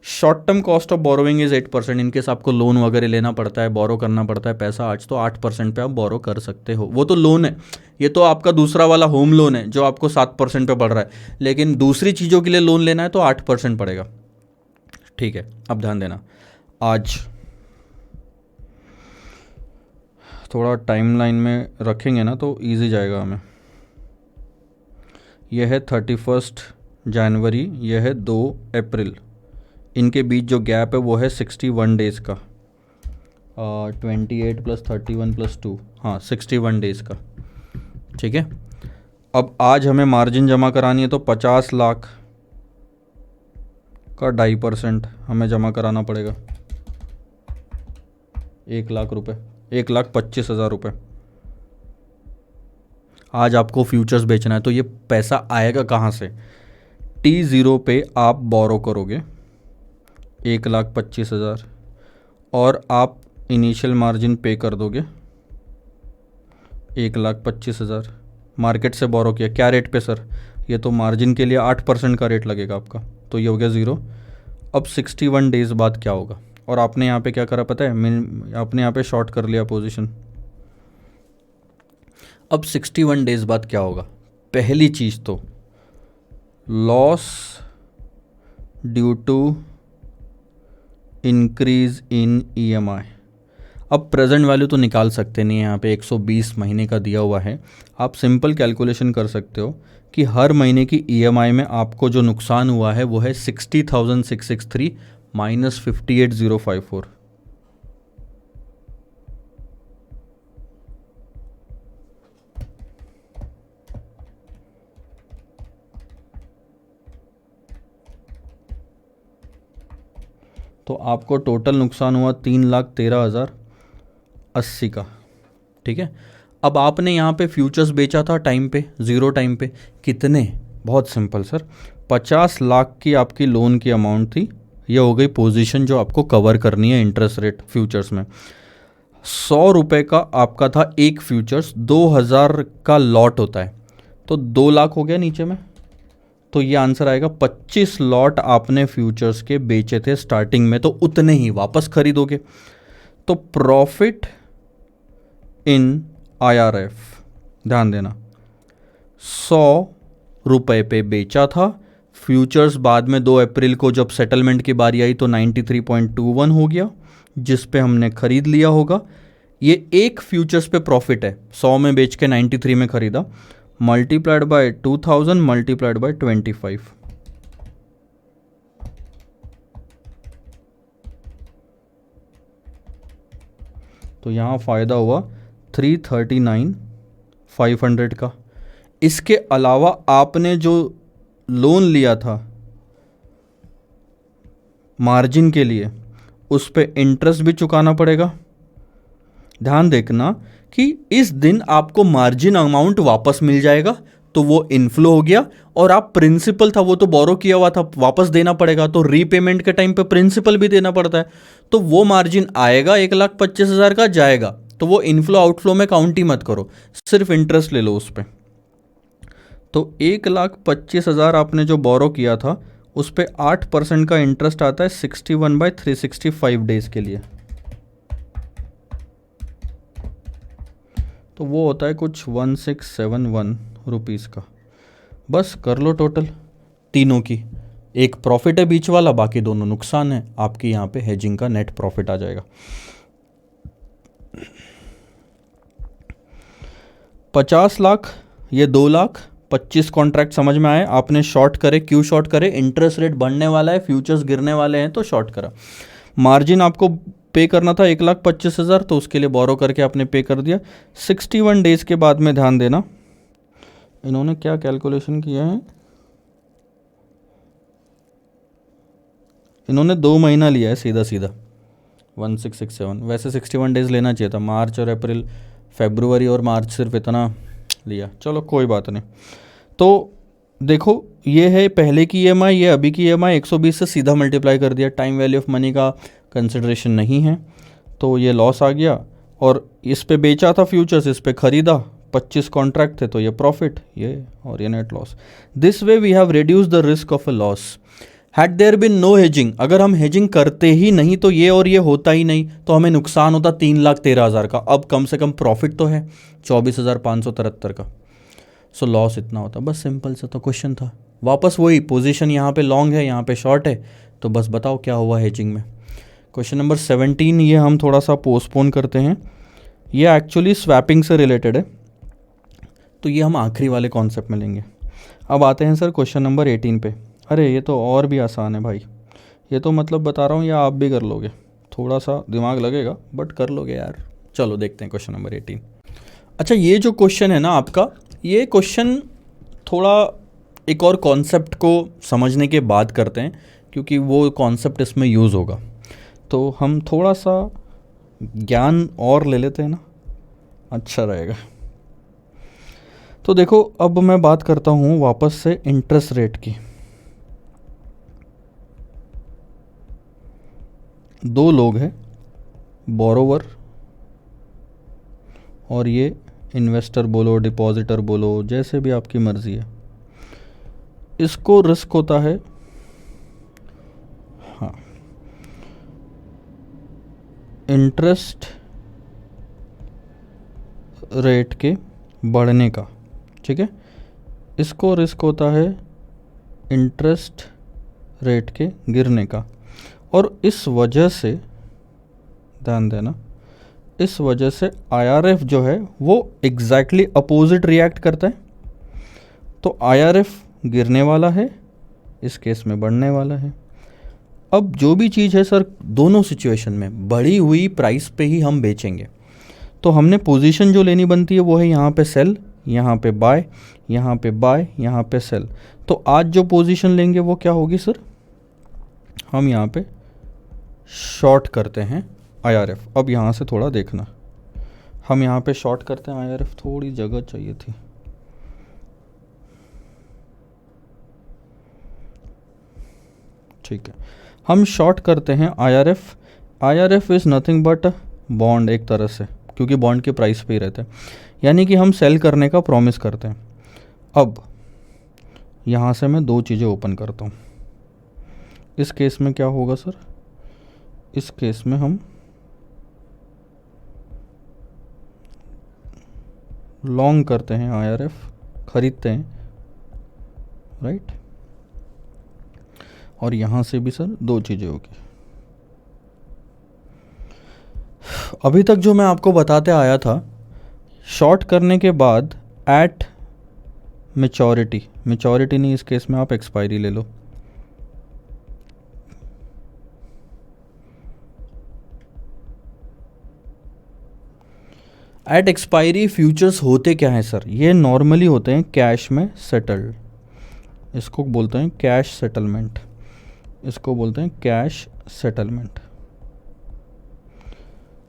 Short term cost of borrowing is 8%। In case आपको लोन वगैरह लेना पड़ता है, बोरो करना पड़ता है पैसा आज, तो 8% पे आप बोरो कर सकते हो। वो तो लोन है, ये तो आपका दूसरा वाला होम लोन है जो आपको 7% पे पड़ रहा है, लेकिन दूसरी चीज़ों के लिए लोन लेना है तो 8% पड़ेगा। ठीक है, अब ध्यान देना, आज थोड़ा टाइमलाइन में रखेंगे ना तो इजी जाएगा हमें। यह है 31 जनवरी, यह है 2 अप्रैल, इनके बीच जो गैप है वो है 61 डेज़ का। 28 + 31 + 2, हाँ 61 डेज़ का। ठीक है, अब आज हमें मार्जिन जमा करानी है तो 50 लाख का 2.5% हमें जमा कराना पड़ेगा। 1 लाख रुपए, 1,25,000 रुपये। आज आपको फ्यूचर्स बेचना है तो ये पैसा आएगा कहाँ से? T0 पे आप बोरो करोगे 1,25,000, और आप इनिशियल मार्जिन पे कर दोगे 1,25,000। मार्केट से बोरो किया, क्या रेट पे सर? ये तो मार्जिन के लिए 8% का रेट लगेगा आपका, तो ये हो गया 0। अब 61 डेज़ बाद क्या होगा? और आपने यहाँ पे क्या करा पता है? आपने यहाँ पे शॉर्ट कर लिया पोजीशन। अब 61 डेज़ बाद क्या होगा? पहली चीज़ तो loss due to increase in EMI। अब प्रेजेंट वैल्यू तो निकाल सकते नहीं है, यहाँ पे 120 महीने का दिया हुआ है। आप सिंपल कैलकुलेशन कर सकते हो कि हर महीने की EMI में आपको जो नुकसान हुआ है वो है 60,663 - 58,054। तो आपको टोटल नुकसान हुआ 3,13,080 का। ठीक है, अब आपने यहाँ पे फ्यूचर्स बेचा था टाइम पे, ज़ीरो टाइम पे, कितने? बहुत सिंपल सर, 50 लाख की आपकी लोन की अमाउंट थी, ये हो गई पोजीशन जो आपको कवर करनी है इंटरेस्ट रेट फ्यूचर्स में। 100 रुपये का आपका था एक फ्यूचर्स, 2000 का लॉट होता है, तो 2 लाख हो गया नीचे में। तो ये आंसर आएगा 25 लॉट आपने फ्यूचर्स के बेचे थे स्टार्टिंग में, तो उतने ही वापस खरीदोगे। तो प्रॉफिट इन IRF, ध्यान देना, 100 रुपये पे बेचा था फ्यूचर्स, बाद में 2 अप्रैल को जब सेटलमेंट की बारी आई तो 93.21 हो गया, जिस पे हमने खरीद लिया होगा। ये एक फ्यूचर्स पे प्रॉफिट है, 100 में बेच के 93 में खरीदा, मल्टीप्लाइड बाय 2000 मल्टीप्लाइड बाय 25, तो यहाँ फ़ायदा हुआ 339,500 का। इसके अलावा आपने जो लोन लिया था मार्जिन के लिए, उस पे इंटरेस्ट भी चुकाना पड़ेगा। ध्यान देखना कि इस दिन आपको मार्जिन अमाउंट वापस मिल जाएगा, तो वो इनफ्लो हो गया, और आप प्रिंसिपल था वो तो बोरो किया हुआ था, वापस देना पड़ेगा, तो रीपेमेंट के टाइम पे प्रिंसिपल भी देना पड़ता है, तो वो मार्जिन आएगा 1,25,000 का जाएगा, तो वो इनफ्लो आउटफ्लो में काउंट ही मत करो, सिर्फ इंटरेस्ट ले लो उस पर। तो 1,25,000 आपने जो बोरो किया था उस पर 8% का इंटरेस्ट आता है 61/365 डेज के लिए, तो वो होता है कुछ 1671 रुपीज़ का। बस कर लो टोटल तीनों की, एक प्रॉफिट है बीच वाला, बाकी दोनों नुकसान है, आपकी यहाँ पे हेजिंग का नेट प्रॉफिट आ जाएगा। 50 लाख, ये 2 लाख, 25 कॉन्ट्रैक्ट समझ में आए। आपने शॉर्ट करे, क्यों शॉर्ट करे? इंटरेस्ट रेट बढ़ने वाला है, फ्यूचर्स गिरने वाले हैं, तो शॉर्ट करा। मार्जिन आपको पे करना था 1,25,000, तो उसके लिए बोरो करके आपने पे कर दिया। 61 डेज के बाद में ध्यान देना इन्होंने क्या कैलकुलेशन किया है, इन्होंने 2 महीना लिया है सीधा सीधा 1667, वैसे 61 डेज लेना चाहिए था, मार्च और अप्रैल, फरवरी और मार्च सिर्फ इतना लिया, चलो कोई बात नहीं। तो देखो ये है पहले की EMI, ये अभी की EMI, 120 से सीधा मल्टीप्लाई कर दिया, टाइम वैल्यू ऑफ मनी का कंसिडरेशन नहीं है, तो ये लॉस आ गया। और इस पे बेचा था फ्यूचर्स, इस पे खरीदा, 25 कॉन्ट्रैक्ट थे, तो ये प्रॉफिट, ये और ये net loss. This way we have reduce the risk of a loss. Had there been no hedging, अगर हम हेजिंग करते ही नहीं तो ये और ये होता ही नहीं, तो हमें नुकसान होता 3,13,000 का। अब कम से कम प्रॉफिट तो है 24,573 का, सो लॉस इतना होता। बस सिंपल सा तो क्वेश्चन था। वापस वही पोजीशन, यहाँ पे लॉन्ग है, यहाँ पे शॉर्ट है, तो बस बताओ क्या हुआ हेजिंग में। क्वेश्चन नंबर 17, ये हम थोड़ा सा पोस्टपोन करते हैं, ये एक्चुअली स्वैपिंग से रिलेटेड है, तो ये हम आखिरी वाले कॉन्सेप्ट में लेंगे। अब आते हैं सर क्वेश्चन नंबर 18 पे। अरे ये तो और भी आसान है भाई, ये तो मतलब बता रहा हूँ, या आप भी कर लोगे, थोड़ा सा दिमाग लगेगा बट कर लोगे यार। चलो देखते हैं क्वेश्चन नंबर 18। अच्छा, ये जो क्वेश्चन है ना आपका, ये क्वेश्चन थोड़ा एक और कॉन्सेप्ट को समझने के बाद करते हैं, क्योंकि वो कॉन्सेप्ट इसमें यूज़ होगा, तो हम थोड़ा सा ज्ञान और ले लेते हैं ना, अच्छा रहेगा। तो देखो अब मैं बात करता हूँ वापस से इंटरेस्ट रेट की। 2 लोग हैं, बोरोवर और ये इन्वेस्टर बोलो, डिपॉजिटर बोलो, जैसे भी आपकी मर्ज़ी है। इसको रिस्क होता है, हाँ, इंटरेस्ट रेट के बढ़ने का, ठीक है। इसको रिस्क होता है इंटरेस्ट रेट के गिरने का, और इस वजह से ध्यान देना, इस वजह से IRF जो है वो एग्जैक्टली अपोजिट रिएक्ट करता है। तो IRF गिरने वाला है, इस केस में बढ़ने वाला है। अब जो भी चीज़ है सर, दोनों सिचुएशन में बढ़ी हुई प्राइस पे ही हम बेचेंगे, तो हमने पोजीशन जो लेनी बनती है वो है यहाँ पे सेल, यहाँ पे बाय, यहाँ पे बाय, यहाँ पे सेल। तो आज जो पोजीशन लेंगे वो क्या होगी सर, हम यहाँ पे शॉर्ट करते हैं IRF। अब यहाँ से थोड़ा देखना, हम यहाँ पे शॉर्ट करते हैं IRF, थोड़ी जगह चाहिए थी। ठीक है, हम शॉर्ट करते हैं IRF। IRF is nothing but bond एक तरह से, क्योंकि बॉन्ड के प्राइस पे ही रहते हैं, यानी कि हम सेल करने का प्रॉमिस करते हैं। अब यहाँ से मैं 2 चीज़ें ओपन करता हूँ। इस केस में क्या होगा सर, इस केस में हम लॉन्ग करते हैं IRF, खरीदते हैं, राइट। और यहाँ से भी सर 2 चीज़ें होगी। अभी तक जो मैं आपको बताते आया था, शॉर्ट करने के बाद एट मैच्योरिटी, मैच्योरिटी नहीं, इस केस में आप एक्सपायरी ले लो। एट एक्सपायरी फ्यूचर्स होते क्या हैं सर, ये नॉर्मली होते हैं कैश में सेटल्ड, इसको बोलते हैं कैश सेटलमेंट, इसको बोलते हैं कैश सेटलमेंट,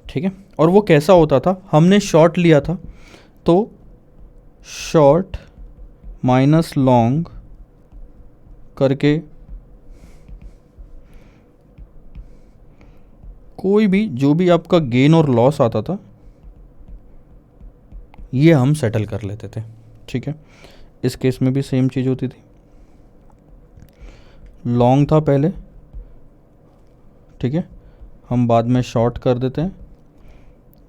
ठीक है। और वो कैसा होता था, हमने शॉर्ट लिया था तो शॉर्ट माइनस लॉन्ग करके कोई भी जो भी आपका गेन और लॉस आता था ये हम सेटल कर लेते थे, ठीक है। इस केस में भी सेम चीज़ होती थी, लॉन्ग था पहले, ठीक है, हम बाद में शॉर्ट कर देते हैं,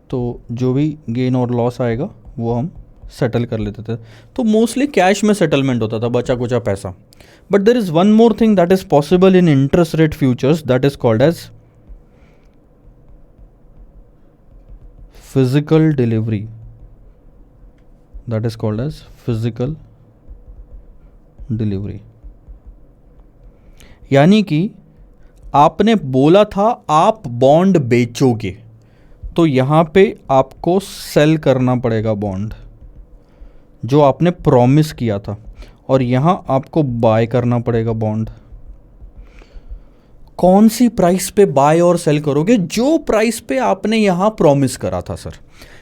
तो जो भी गेन और लॉस आएगा वो हम सेटल कर लेते थे। तो मोस्टली कैश में सेटलमेंट होता था, बचा कुचा पैसा। But there is one more thing that is possible in interest rate futures, that is called as physical delivery, that is called as physical delivery. यानी कि आपने बोला था आप बॉन्ड बेचोगे, तो यहाँ पे आपको सेल करना पड़ेगा बॉन्ड जो आपने प्रॉमिस किया था, और यहाँ आपको बाय करना पड़ेगा बॉन्ड। कौन सी प्राइस पे बाय और सेल करोगे, जो प्राइस पे आपने यहाँ प्रॉमिस करा था sir.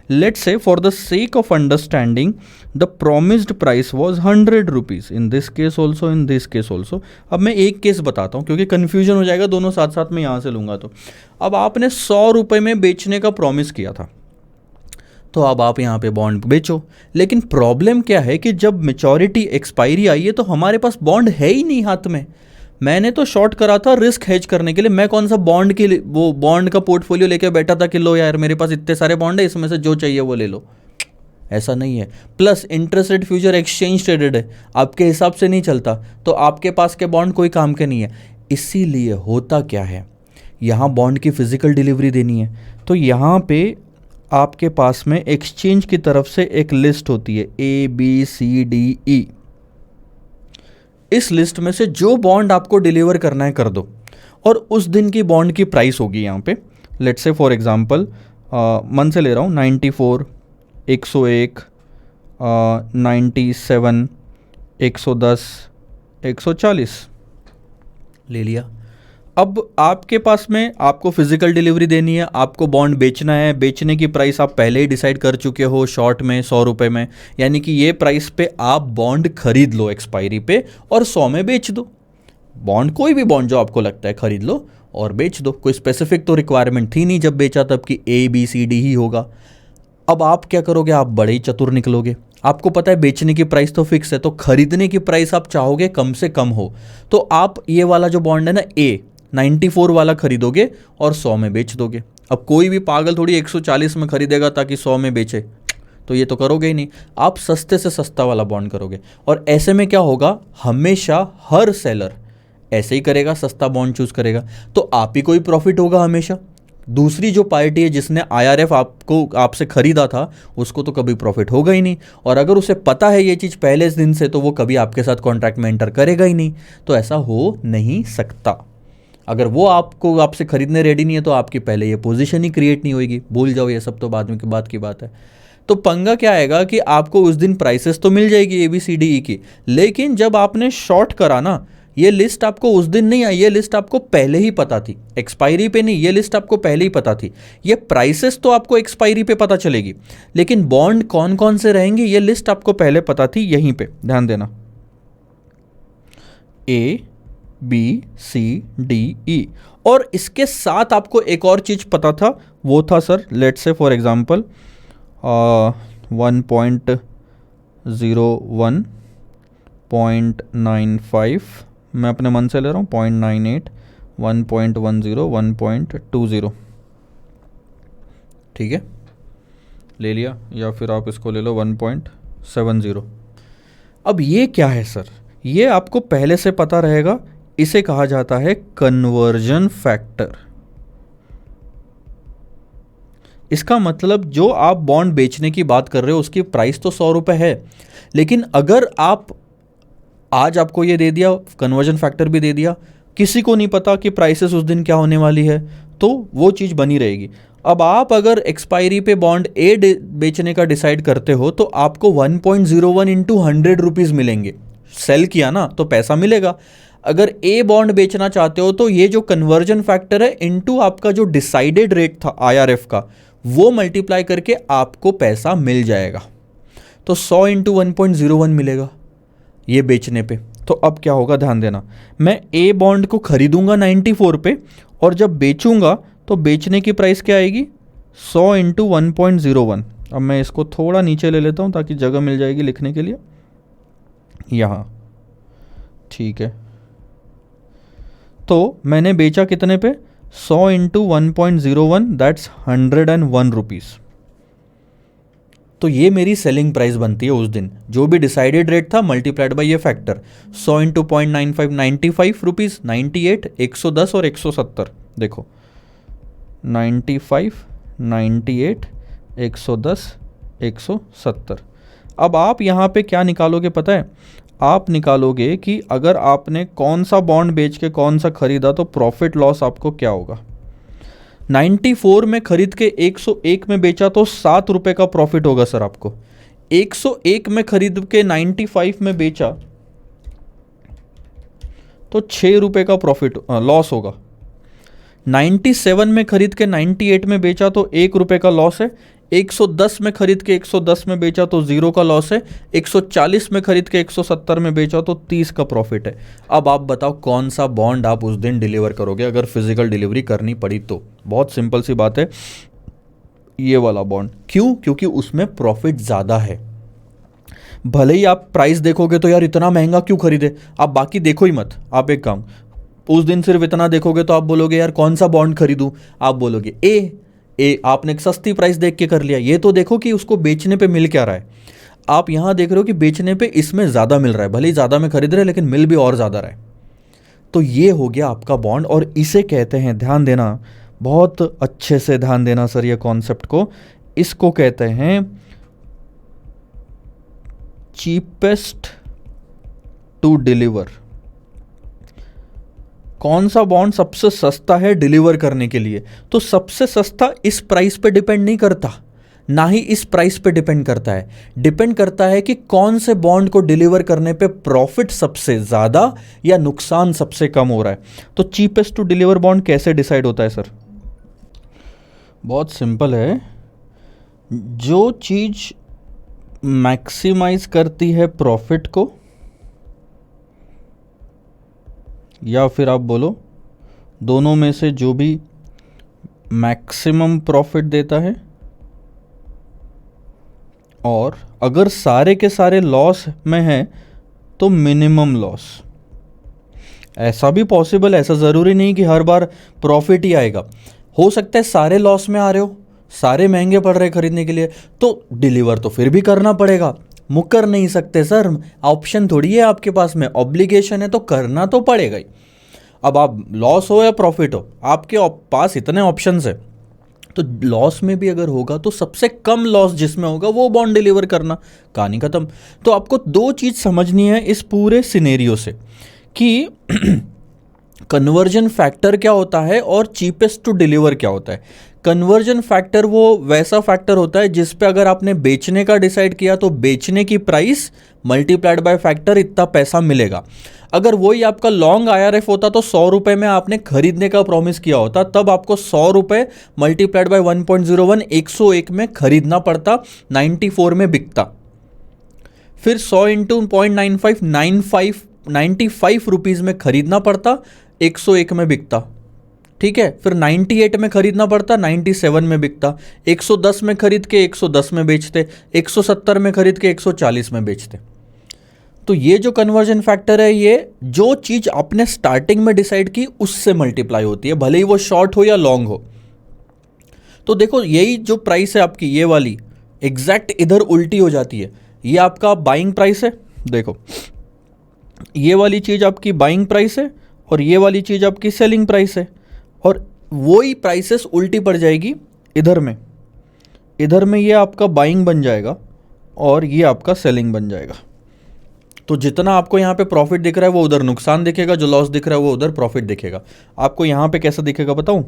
Let's say for the sake of understanding the promised price was 100 rupees, in this case also, in this case also. अब मैं एक केस बताता हूँ क्योंकि कन्फ्यूजन हो जाएगा, दोनों साथ साथ में यहाँ से लूँगा। तो अब आपने 100 रुपये में बेचने का प्रॉमिस किया था, तो अब आप यहाँ पे बॉन्ड बेचो। लेकिन प्रॉब्लम क्या है कि जब मेचोरिटी एक्सपायरी आई है तो हमारे पास बॉन्ड है ही नहीं हाथ में। मैंने तो शॉर्ट करा था रिस्क हेज करने के लिए, मैं कौन सा बॉन्ड के लिए वो बॉन्ड का पोर्टफोलियो लेके बैठा था कि लो यार मेरे पास इतने सारे बॉन्ड है, इसमें से जो चाहिए वो ले लो। ऐसा नहीं है। Plus interest rate future exchange traded है, आपके हिसाब से नहीं चलता, तो आपके पास के बॉन्ड कोई काम के नहीं है। इसीलिए होता क्या है, यहाँ बॉन्ड की फिजिकल डिलीवरी देनी है, तो यहाँ पे आपके पास में एक्सचेंज की तरफ से एक लिस्ट होती है ABCDE। इस लिस्ट में से जो बॉन्ड आपको डिलीवर करना है कर दो, और उस दिन की बॉन्ड की प्राइस होगी यहाँ पे। लेट्स से फॉर एग्जांपल मन से ले रहा हूँ 94, 101, 97, 110, 140 ले लिया। अब आपके पास में आपको फिजिकल डिलीवरी देनी है, आपको बॉन्ड बेचना है, बेचने की प्राइस आप पहले ही डिसाइड कर चुके हो शॉर्ट में 100 रुपये में, यानी कि ये प्राइस पे आप बॉन्ड खरीद लो एक्सपायरी पे और 100 में बेच दो। बॉन्ड कोई भी बॉन्ड जो आपको लगता है खरीद लो और बेच दो, कोई स्पेसिफिक तो रिक्वायरमेंट थी नहीं जब बेचा तब कि ABCD ही होगा। अब आप क्या करोगे, आप बड़े ही चतुर निकलोगे, आपको पता है बेचने की प्राइस तो फिक्स है, तो खरीदने की प्राइस आप चाहोगे कम से कम हो, तो आप ये वाला जो बॉन्ड है ना A94 वाला खरीदोगे और 100 में बेच दोगे। अब कोई भी पागल थोड़ी 140 में खरीदेगा ताकि 100 में बेचे, तो ये तो करोगे ही नहीं, आप सस्ते से सस्ता वाला बॉन्ड करोगे। और ऐसे में क्या होगा, हमेशा हर सेलर ऐसे ही करेगा, सस्ता बॉन्ड चूज करेगा, तो आप ही कोई प्रॉफिट होगा हमेशा। दूसरी जो पार्टी है जिसने IRF आपसे खरीदा था उसको तो कभी प्रॉफिट होगा ही नहीं, और अगर उसे पता है ये चीज़ पहले दिन से तो वो कभी आपके साथ कॉन्ट्रैक्ट में एंटर करेगा ही नहीं। तो ऐसा हो नहीं सकता। अगर वो आपसे खरीदने रेडी नहीं है तो आपकी पहले ये पोजीशन ही क्रिएट नहीं होगी। भूल जाओ, ये सब तो बाद में की बात है। तो पंगा क्या आएगा कि आपको उस दिन प्राइसेस तो मिल जाएगी ABCDE की, लेकिन जब आपने शॉर्ट करा ना, ये लिस्ट आपको उस दिन नहीं आई, ये लिस्ट आपको पहले ही पता थी, एक्सपायरी पे नहीं, ये लिस्ट आपको पहले ही पता थी। ये प्राइसेस तो आपको एक्सपायरी पे पता चलेगी, लेकिन बॉन्ड कौन कौन से रहेंगे ये लिस्ट आपको पहले पता थी। यहीं पे ध्यान देना, A B C D E. और इसके साथ आपको एक और चीज़ पता था, वो था sir let's say for example 1.01, 0.95, मैं अपने मन से ले रहा हूँ 0.98, 1.10, 1.20, ठीक है, ले लिया। या फिर आप इसको ले लो 1.70। अब ये क्या है सर, ये आपको पहले से पता रहेगा, इसे कहा जाता है कन्वर्जन फैक्टर। इसका मतलब जो आप बॉन्ड बेचने की बात कर रहे हो उसकी प्राइस तो 100 रुपये है, लेकिन अगर आप आज आपको ये दे दिया, कन्वर्जन फैक्टर भी दे दिया, किसी को नहीं पता कि प्राइसेस उस दिन क्या होने वाली है, तो वो चीज़ बनी रहेगी। अब आप अगर एक्सपायरी पे बॉन्ड ए बेचने का डिसाइड करते हो तो आपको 1.01 इंटू 100 रुपीज़ मिलेंगे। सेल किया ना तो पैसा मिलेगा। अगर ए बॉन्ड बेचना चाहते हो तो ये जो कन्वर्जन फैक्टर है इनटू आपका जो डिसाइडेड रेट था आईआरएफ का, वो मल्टीप्लाई करके आपको पैसा मिल जाएगा। तो 100 इंटू 1.01 मिलेगा ये बेचने पे। तो अब क्या होगा ध्यान देना, मैं ए बॉन्ड को खरीदूंगा 94 पे, और जब बेचूंगा तो बेचने की प्राइस क्या आएगी 100 इंटू 1.01। अब मैं इसको थोड़ा नीचे ले लेता हूँ ताकि जगह मिल जाएगी लिखने के लिए, यहाँ ठीक है। तो मैंने बेचा कितने पे, 100 इंटू 1.01, दैट्स 101 रुपीज़। तो ये मेरी सेलिंग प्राइस बनती है उस दिन, जो भी डिसाइडेड रेट था मल्टीप्लाइड बाय ये फैक्टर। 100 इंटू 0.95, 95 रुपीज़, 98, 110 और 170। देखो 95, 98, 110, 170। अब आप यहाँ पे क्या निकालोगे पता है, आप निकालोगे कि अगर आपने कौन सा बॉन्ड बेच के कौन सा खरीदा तो प्रॉफिट लॉस आपको क्या होगा। 94 में खरीद के 101 में बेचा तो 7 रुपये का प्रॉफिट होगा सर आपको। 101 में खरीद के 95 में बेचा तो 6 रुपये का प्रॉफिट लॉस होगा। 97 में खरीद के 98 में बेचा तो 1 रुपये का लॉस है। 110 में खरीद के 110 में बेचा तो 0 का लॉस है। 140 में खरीद के 170 में बेचा तो 30 का प्रॉफिट है। अब आप बताओ कौन सा बॉन्ड आप उस दिन डिलीवर करोगे अगर फिजिकल डिलीवरी करनी पड़ी तो। बहुत सिंपल सी बात है, ये वाला बॉन्ड। क्यों? क्योंकि उसमें प्रॉफिट ज़्यादा है। भले ही आप प्राइस देखोगे तो यार इतना महंगा क्यों खरीदे, आप बाकी देखो ही मत। आप एक काम, उस दिन सिर्फ इतना देखोगे तो आप बोलोगे यार कौन सा बॉन्ड खरीदूं, आप बोलोगे ए आपने एक सस्ती प्राइस देख के कर लिया। ये तो देखो कि उसको बेचने पे मिल क्या रहा है। आप यहां देख रहे हो कि बेचने पे इसमें ज़्यादा मिल रहा है, भले ही ज़्यादा में खरीद रहे हैं लेकिन मिल भी और ज़्यादा रहा है। तो ये हो गया आपका बॉन्ड, और इसे कहते हैं, ध्यान देना, बहुत अच्छे से ध्यान देना सर ये कॉन्सेप्ट को, इसको कहते हैं चीपेस्ट टू डिलीवर। कौन सा बॉन्ड सबसे सस्ता है डिलीवर करने के लिए? तो सबसे सस्ता इस प्राइस पे डिपेंड नहीं करता, ना ही इस प्राइस पे डिपेंड करता है। डिपेंड करता है कि कौन से बॉन्ड को डिलीवर करने पे प्रॉफिट सबसे ज़्यादा या नुकसान सबसे कम हो रहा है। तो चीपेस्ट टू डिलीवर बॉन्ड कैसे डिसाइड होता है सर? बहुत सिंपल है। जो चीज़ मैक्सिमाइज करती है प्रॉफिट को, या फिर आप बोलो दोनों में से जो भी मैक्सिमम प्रॉफिट देता है, और अगर सारे के सारे लॉस में है तो मिनिमम लॉस। ऐसा भी पॉसिबल है, ऐसा ज़रूरी नहीं कि हर बार प्रॉफिट ही आएगा। हो सकता है सारे लॉस में आ रहे हो, सारे महंगे पड़ रहे खरीदने के लिए, तो डिलीवर तो फिर भी करना पड़ेगा। मुकर नहीं सकते सर, ऑप्शन थोड़ी है आपके पास में, ऑब्लिगेशन है तो करना तो पड़ेगा ही। अब आप लॉस हो या प्रॉफिट हो, आपके पास इतने ऑप्शंस है, तो लॉस में भी अगर होगा तो सबसे कम लॉस जिसमें होगा वो बॉन्ड डिलीवर करना, कहानी खत्म। तो आपको दो चीज़ समझनी है इस पूरे सिनेरियो से कि कन्वर्जन फैक्टर क्या होता है और चीपेस्ट टू डिलीवर क्या होता है। कन्वर्जन फैक्टर वो वैसा फैक्टर होता है जिस पे अगर आपने बेचने का डिसाइड किया तो बेचने की प्राइस मल्टीप्लाइड बाय फैक्टर इतना पैसा मिलेगा। अगर वही आपका लॉन्ग IRF होता तो 100 रुपये में आपने खरीदने का प्रॉमिस किया होता, तब आपको 100 रुपये मल्टीप्लाइड बाय 1.01 101 में खरीदना पड़ता, 94 में बिकता। फिर 100 इंटू 0.95 95 रुपीज़ में खरीदना पड़ता, 101 में बिकता। ठीक है, फिर 98 में खरीदना पड़ता, 97 में बिकता। 110 में खरीद के 110 में बेचते, 170 में खरीद के 140 में बेचते। तो ये जो कन्वर्जन फैक्टर है, ये जो चीज़ आपने स्टार्टिंग में डिसाइड की उससे मल्टीप्लाई होती है, भले ही वो शॉर्ट हो या लॉन्ग हो। तो देखो, यही जो प्राइस है आपकी, ये वाली एग्जैक्ट इधर उल्टी हो जाती है। ये आपका बाइंग प्राइस है, देखो ये वाली चीज़ आपकी बाइंग प्राइस है और ये वाली चीज़ आपकी सेलिंग प्राइस है, और वही प्राइसेस उल्टी पड़ जाएगी इधर में। इधर में ये आपका बाइंग बन जाएगा और ये आपका सेलिंग बन जाएगा। तो जितना आपको यहाँ पे प्रॉफिट दिख रहा है वो उधर नुकसान दिखेगा, जो लॉस दिख रहा है वो उधर प्रॉफिट दिखेगा। आपको यहाँ पे कैसा दिखेगा बताऊँ?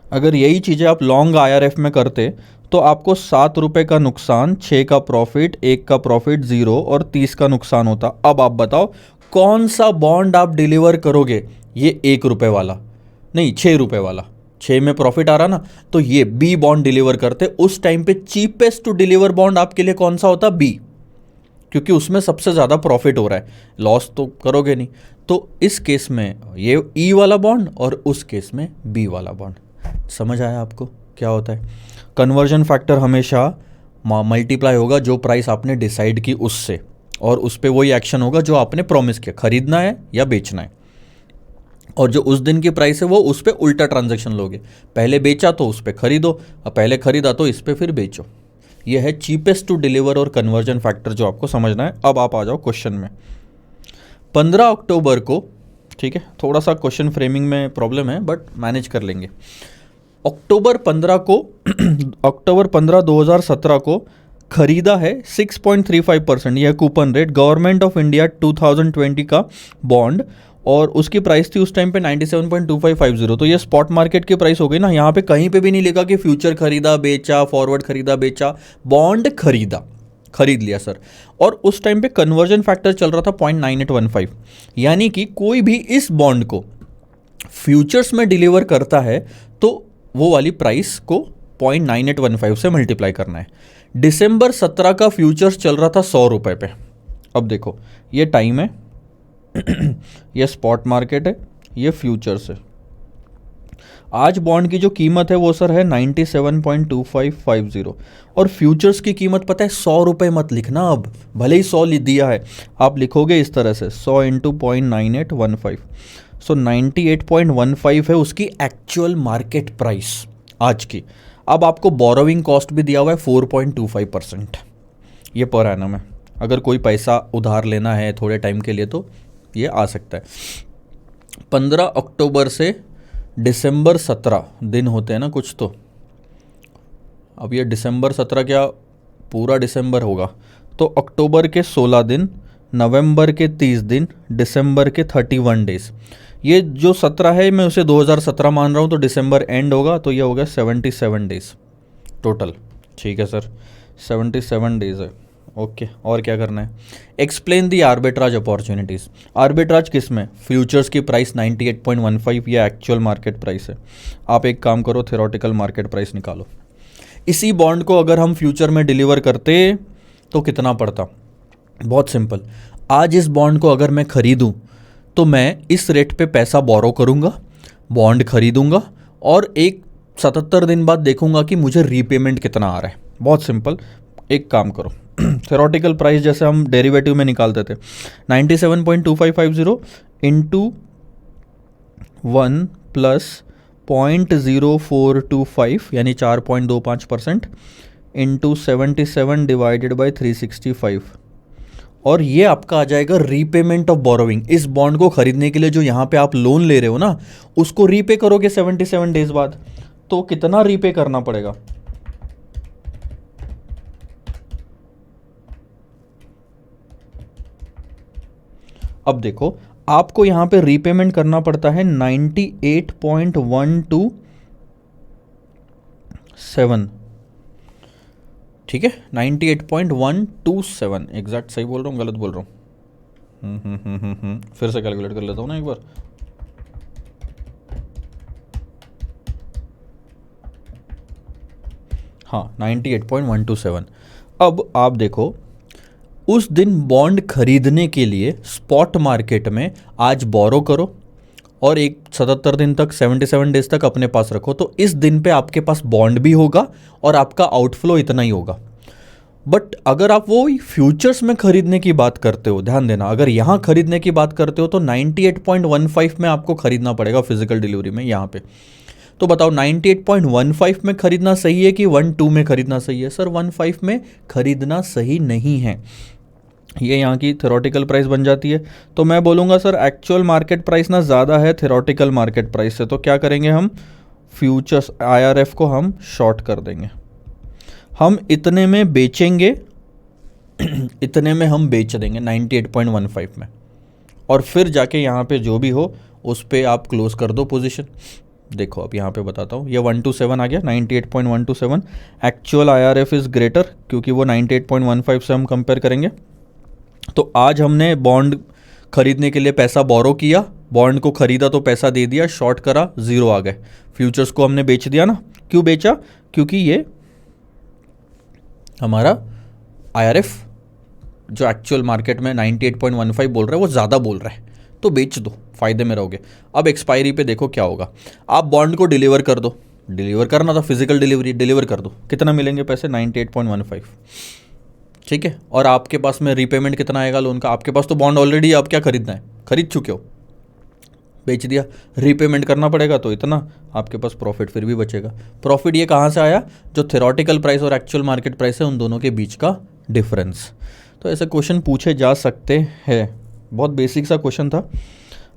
अगर यही चीज़ें आप लॉन्ग IRF में करते तो आपको 7 रुपये का नुकसान, 6 का प्रॉफिट, 1 का प्रॉफिट 0 और 30 का नुकसान होता। अब आप बताओ कौन सा बॉन्ड आप डिलीवर करोगे? ये 1 रुपये वाला नहीं, 6 रुपये वाला। 6 में प्रॉफिट आ रहा ना, तो ये B बॉन्ड डिलीवर करते। उस टाइम पे चीपेस्ट टू डिलीवर बॉन्ड आपके लिए कौन सा होता? B, क्योंकि उसमें सबसे ज़्यादा प्रॉफिट हो रहा है, लॉस तो करोगे नहीं। तो इस केस में ये E वाला बॉन्ड और उस केस में B वाला बॉन्ड। समझ आया आपको क्या होता है? कन्वर्जन फैक्टर हमेशा मल्टीप्लाई होगा जो प्राइस आपने डिसाइड की उससे, और उस पर वही एक्शन होगा जो आपने प्रॉमिस किया, खरीदना है या बेचना है। और जो उस दिन की प्राइस है वो उस पर उल्टा ट्रांजैक्शन लोगे, पहले बेचा तो उस पर खरीदो, और पहले खरीदा तो इस पर फिर बेचो। ये है चीपेस्ट टू डिलीवर और कन्वर्जन फैक्टर जो आपको समझना है। अब आप आ जाओ क्वेश्चन में। 15 अक्टूबर को, ठीक है, थोड़ा सा क्वेश्चन फ्रेमिंग में प्रॉब्लम है बट मैनेज कर लेंगे। अक्टूबर 15 को अक्टूबर 15 2017 को खरीदा है 6.35%, यह coupon rate government of India 2020 का बॉन्ड, और उसकी प्राइस थी उस टाइम पे 97.2550। तो ये स्पॉट मार्केट की प्राइस हो गई ना। यहाँ पे कहीं पे भी नहीं लिखा कि फ्यूचर खरीदा बेचा, फॉरवर्ड खरीदा बेचा, बॉन्ड खरीदा, खरीद लिया सर। और उस टाइम पे कन्वर्जन फैक्टर चल रहा था 0.9815, यानी कि कोई भी इस बॉन्ड को फ्यूचर्स में डिलीवर करता है तो वो वाली प्राइस को 0.9815 से मल्टीप्लाई करना है। दिसंबर 17 का फ्यूचर्स चल रहा था 100 रुपये पे। अब देखो, ये टाइम है, ये स्पॉट मार्केट है, ये फ्यूचर्स है। आज बॉन्ड की जो कीमत है वो सर है 97.2550, और फ्यूचर्स की कीमत पता है 100 रुपये। मत लिखना, अब भले ही 100 लिख दिया है, आप लिखोगे इस तरह से 100 इंटू 0.9815, सो 98.15 है उसकी एक्चुअल मार्केट प्राइस आज की। अब आपको बोरोविंग कॉस्ट भी दिया हुआ है 4.25%, ये पर एनम है। अगर कोई पैसा उधार लेना है थोड़े टाइम के लिए तो ये आ सकता है। 15 अक्टूबर से दिसंबर 17 दिन होते हैं ना कुछ, तो अब ये दिसंबर 17 क्या पूरा दिसंबर होगा? तो अक्टूबर के 16 दिन, नवंबर के 30 दिन, दिसंबर के 31 डेज। ये जो 17 है मैं उसे 2017 मान रहा हूँ, तो दिसंबर एंड होगा तो ये हो गया 77 डेज टोटल। ठीक है सर, 77 डेज है। ओके, और क्या करना है? Explain the arbitrage opportunities. Arbitrage किस में? फ्यूचर्स की प्राइस 98.15, ये एक्चुअल मार्केट प्राइस है। आप एक काम करो, थ्योरेटिकल मार्केट प्राइस निकालो। इसी बॉन्ड को अगर हम फ्यूचर में डिलीवर करते तो कितना पड़ता? बहुत सिंपल, आज इस बॉन्ड को अगर मैं खरीदूं तो मैं इस रेट पे पैसा बोरो करूंगा, बॉन्ड खरीदूंगा, और एक 77 दिन बाद देखूंगा कि मुझे रीपेमेंट कितना आ रहा है। बहुत सिंपल, एक काम करो, थ्योरेटिकल प्राइस जैसे हम डेरिवेटिव में निकालते थे, 97.2550 इंटू 1 प्लस 0.0425 यानी 4.25% इंटू 77 डिवाइडेड बाई 365, और ये आपका आ जाएगा रीपेमेंट ऑफ बोरोविंग। इस बॉन्ड को खरीदने के लिए जो यहाँ पे आप लोन ले रहे हो ना, उसको रीपे करोगे 77 डेज बाद, तो कितना रीपे करना पड़ेगा? अब देखो, आपको यहाँ पे रीपेमेंट करना पड़ता है 98.127, ठीक है, 98.127, एग्जैक्ट सही बोल रहा हूँ गलत बोल रहा हूँ? फिर से कैलकुलेट कर लेता हूँ ना एक बार। हाँ 98.127। अब आप देखो उस दिन बॉन्ड खरीदने के लिए स्पॉट मार्केट में आज बोरो करो और एक 77 दिन तक 77 डेज तक अपने पास रखो, तो इस दिन पे आपके पास बॉन्ड भी होगा और आपका आउटफ्लो इतना ही होगा। बट अगर आप वो फ्यूचर्स में खरीदने की बात करते हो, ध्यान देना, अगर यहाँ खरीदने की बात करते हो तो 98.15 में आपको खरीदना पड़ेगा फिजिकल डिलीवरी में यहाँ पे। तो बताओ 98.15 में खरीदना सही है कि 12 में खरीदना सही है? सर 15 में खरीदना सही नहीं है, ये यहाँ की थ्योरेटिकल प्राइस बन जाती है। तो मैं बोलूँगा सर एक्चुअल मार्केट प्राइस ना ज़्यादा है थ्योरेटिकल मार्केट प्राइस से, तो क्या करेंगे हम फ्यूचर्स IRF को हम शॉर्ट कर देंगे, हम इतने में बेचेंगे इतने में हम बेच देंगे 98.15 में, और फिर जाके यहाँ पे जो भी हो उस पर आप क्लोज कर दो पोजीशन। देखो अब यहाँ पे बताता हूँ, ये 127 आ गया 98.127, एक्चुअल IRF इज़ ग्रेटर क्योंकि वो 98.15 से हम कंपेयर करेंगे। तो आज हमने बॉन्ड खरीदने के लिए पैसा बोरो किया, बॉन्ड को खरीदा तो पैसा दे दिया, शॉर्ट करा, ज़ीरो आ गए, फ्यूचर्स को हमने बेच दिया ना। क्यों बेचा? क्योंकि ये हमारा IRF जो एक्चुअल मार्केट में 98.15 बोल रहा है वो ज़्यादा बोल रहा है, तो बेच दो, फ़ायदे में रहोगे। अब एक्सपायरी पे देखो क्या होगा, आप बॉन्ड को डिलीवर कर दो, डिलीवर करना था फिजिकल डिलीवरी, डिलीवर कर दो, कितना मिलेंगे पैसे? 98.15, ठीक है। और आपके पास में रीपेमेंट कितना आएगा लोन का? आपके पास तो बॉन्ड ऑलरेडी, आप क्या खरीदना है, खरीद चुके हो, बेच दिया, रीपेमेंट करना पड़ेगा तो इतना, आपके पास प्रॉफिट फिर भी बचेगा। प्रॉफिट ये कहाँ से आया? जो थ्योरेटिकल प्राइस और एक्चुअल मार्केट प्राइस है उन दोनों के बीच का डिफरेंस। तो ऐसे क्वेश्चन पूछे जा सकते हैं, बहुत बेसिक सा क्वेश्चन था।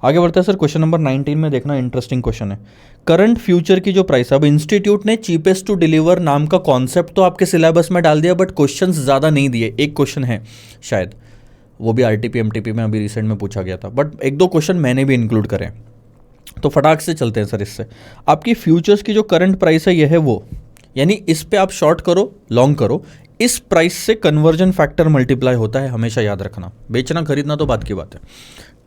आगे बढ़ते हैं सर, क्वेश्चन नंबर 19 में देखना इंटरेस्टिंग क्वेश्चन है। करंट फ्यूचर की जो प्राइस है, अब इंस्टीट्यूट ने चीपेस्ट टू डिलीवर नाम का कॉन्सेप्ट तो आपके सिलेबस में डाल दिया, बट क्वेश्चंस ज़्यादा नहीं दिए, एक क्वेश्चन है शायद, वो भी RTP MTP में अभी रिसेंट में पूछा गया था, बट एक दो क्वेश्चन मैंने भी इंक्लूड करें, तो फटाक से चलते हैं सर इससे। आपकी फ्यूचर्स की जो करंट प्राइस है ये है वो, यानी इस पे आप शॉर्ट करो लॉन्ग करो, इस प्राइस से कन्वर्जन फैक्टर मल्टीप्लाई होता है, हमेशा याद रखना, बेचना खरीदना तो बात की बात है,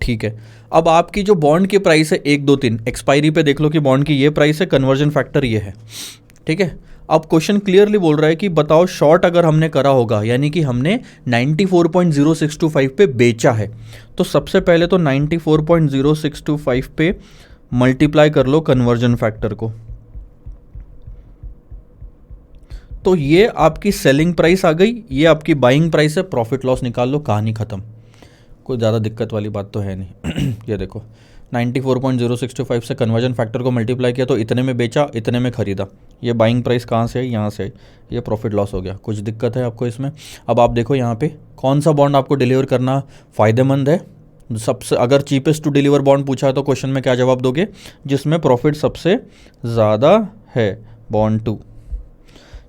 ठीक है। अब आपकी जो बॉन्ड की प्राइस है 1 2 3, एक्सपायरी पे देख लो कि बॉन्ड की ये प्राइस है, कन्वर्जन फैक्टर ये है, ठीक है। अब क्वेश्चन क्लियरली बोल रहा है कि बताओ शॉर्ट अगर हमने करा होगा, यानी कि हमने 94.0625 पे बेचा है, तो सबसे पहले तो 94.0625 पे मल्टीप्लाई कर लो कन्वर्जन फैक्टर को, तो ये आपकी सेलिंग प्राइस आ गई, ये आपकी बाइंग प्राइस है, प्रॉफिट लॉस निकाल लो, कहानी खत्म, कोई ज़्यादा दिक्कत वाली बात तो है नहीं। ये देखो 94.0625 से कन्वर्जन फैक्टर को मल्टीप्लाई किया तो इतने में बेचा, इतने में खरीदा, ये बाइंग प्राइस कहाँ से है? यहाँ से, ये प्रॉफिट लॉस हो गया। कुछ दिक्कत है आपको इसमें? अब आप देखो यहाँ पे कौन सा बॉन्ड आपको डिलीवर करना फ़ायदेमंद है, सबसे, अगर चीपेस्ट टू डिलीवर बॉन्ड पूछा है तो क्वेश्चन में क्या जवाब दोगे? जिसमें प्रॉफिट सबसे ज़्यादा है, बॉन्ड 2,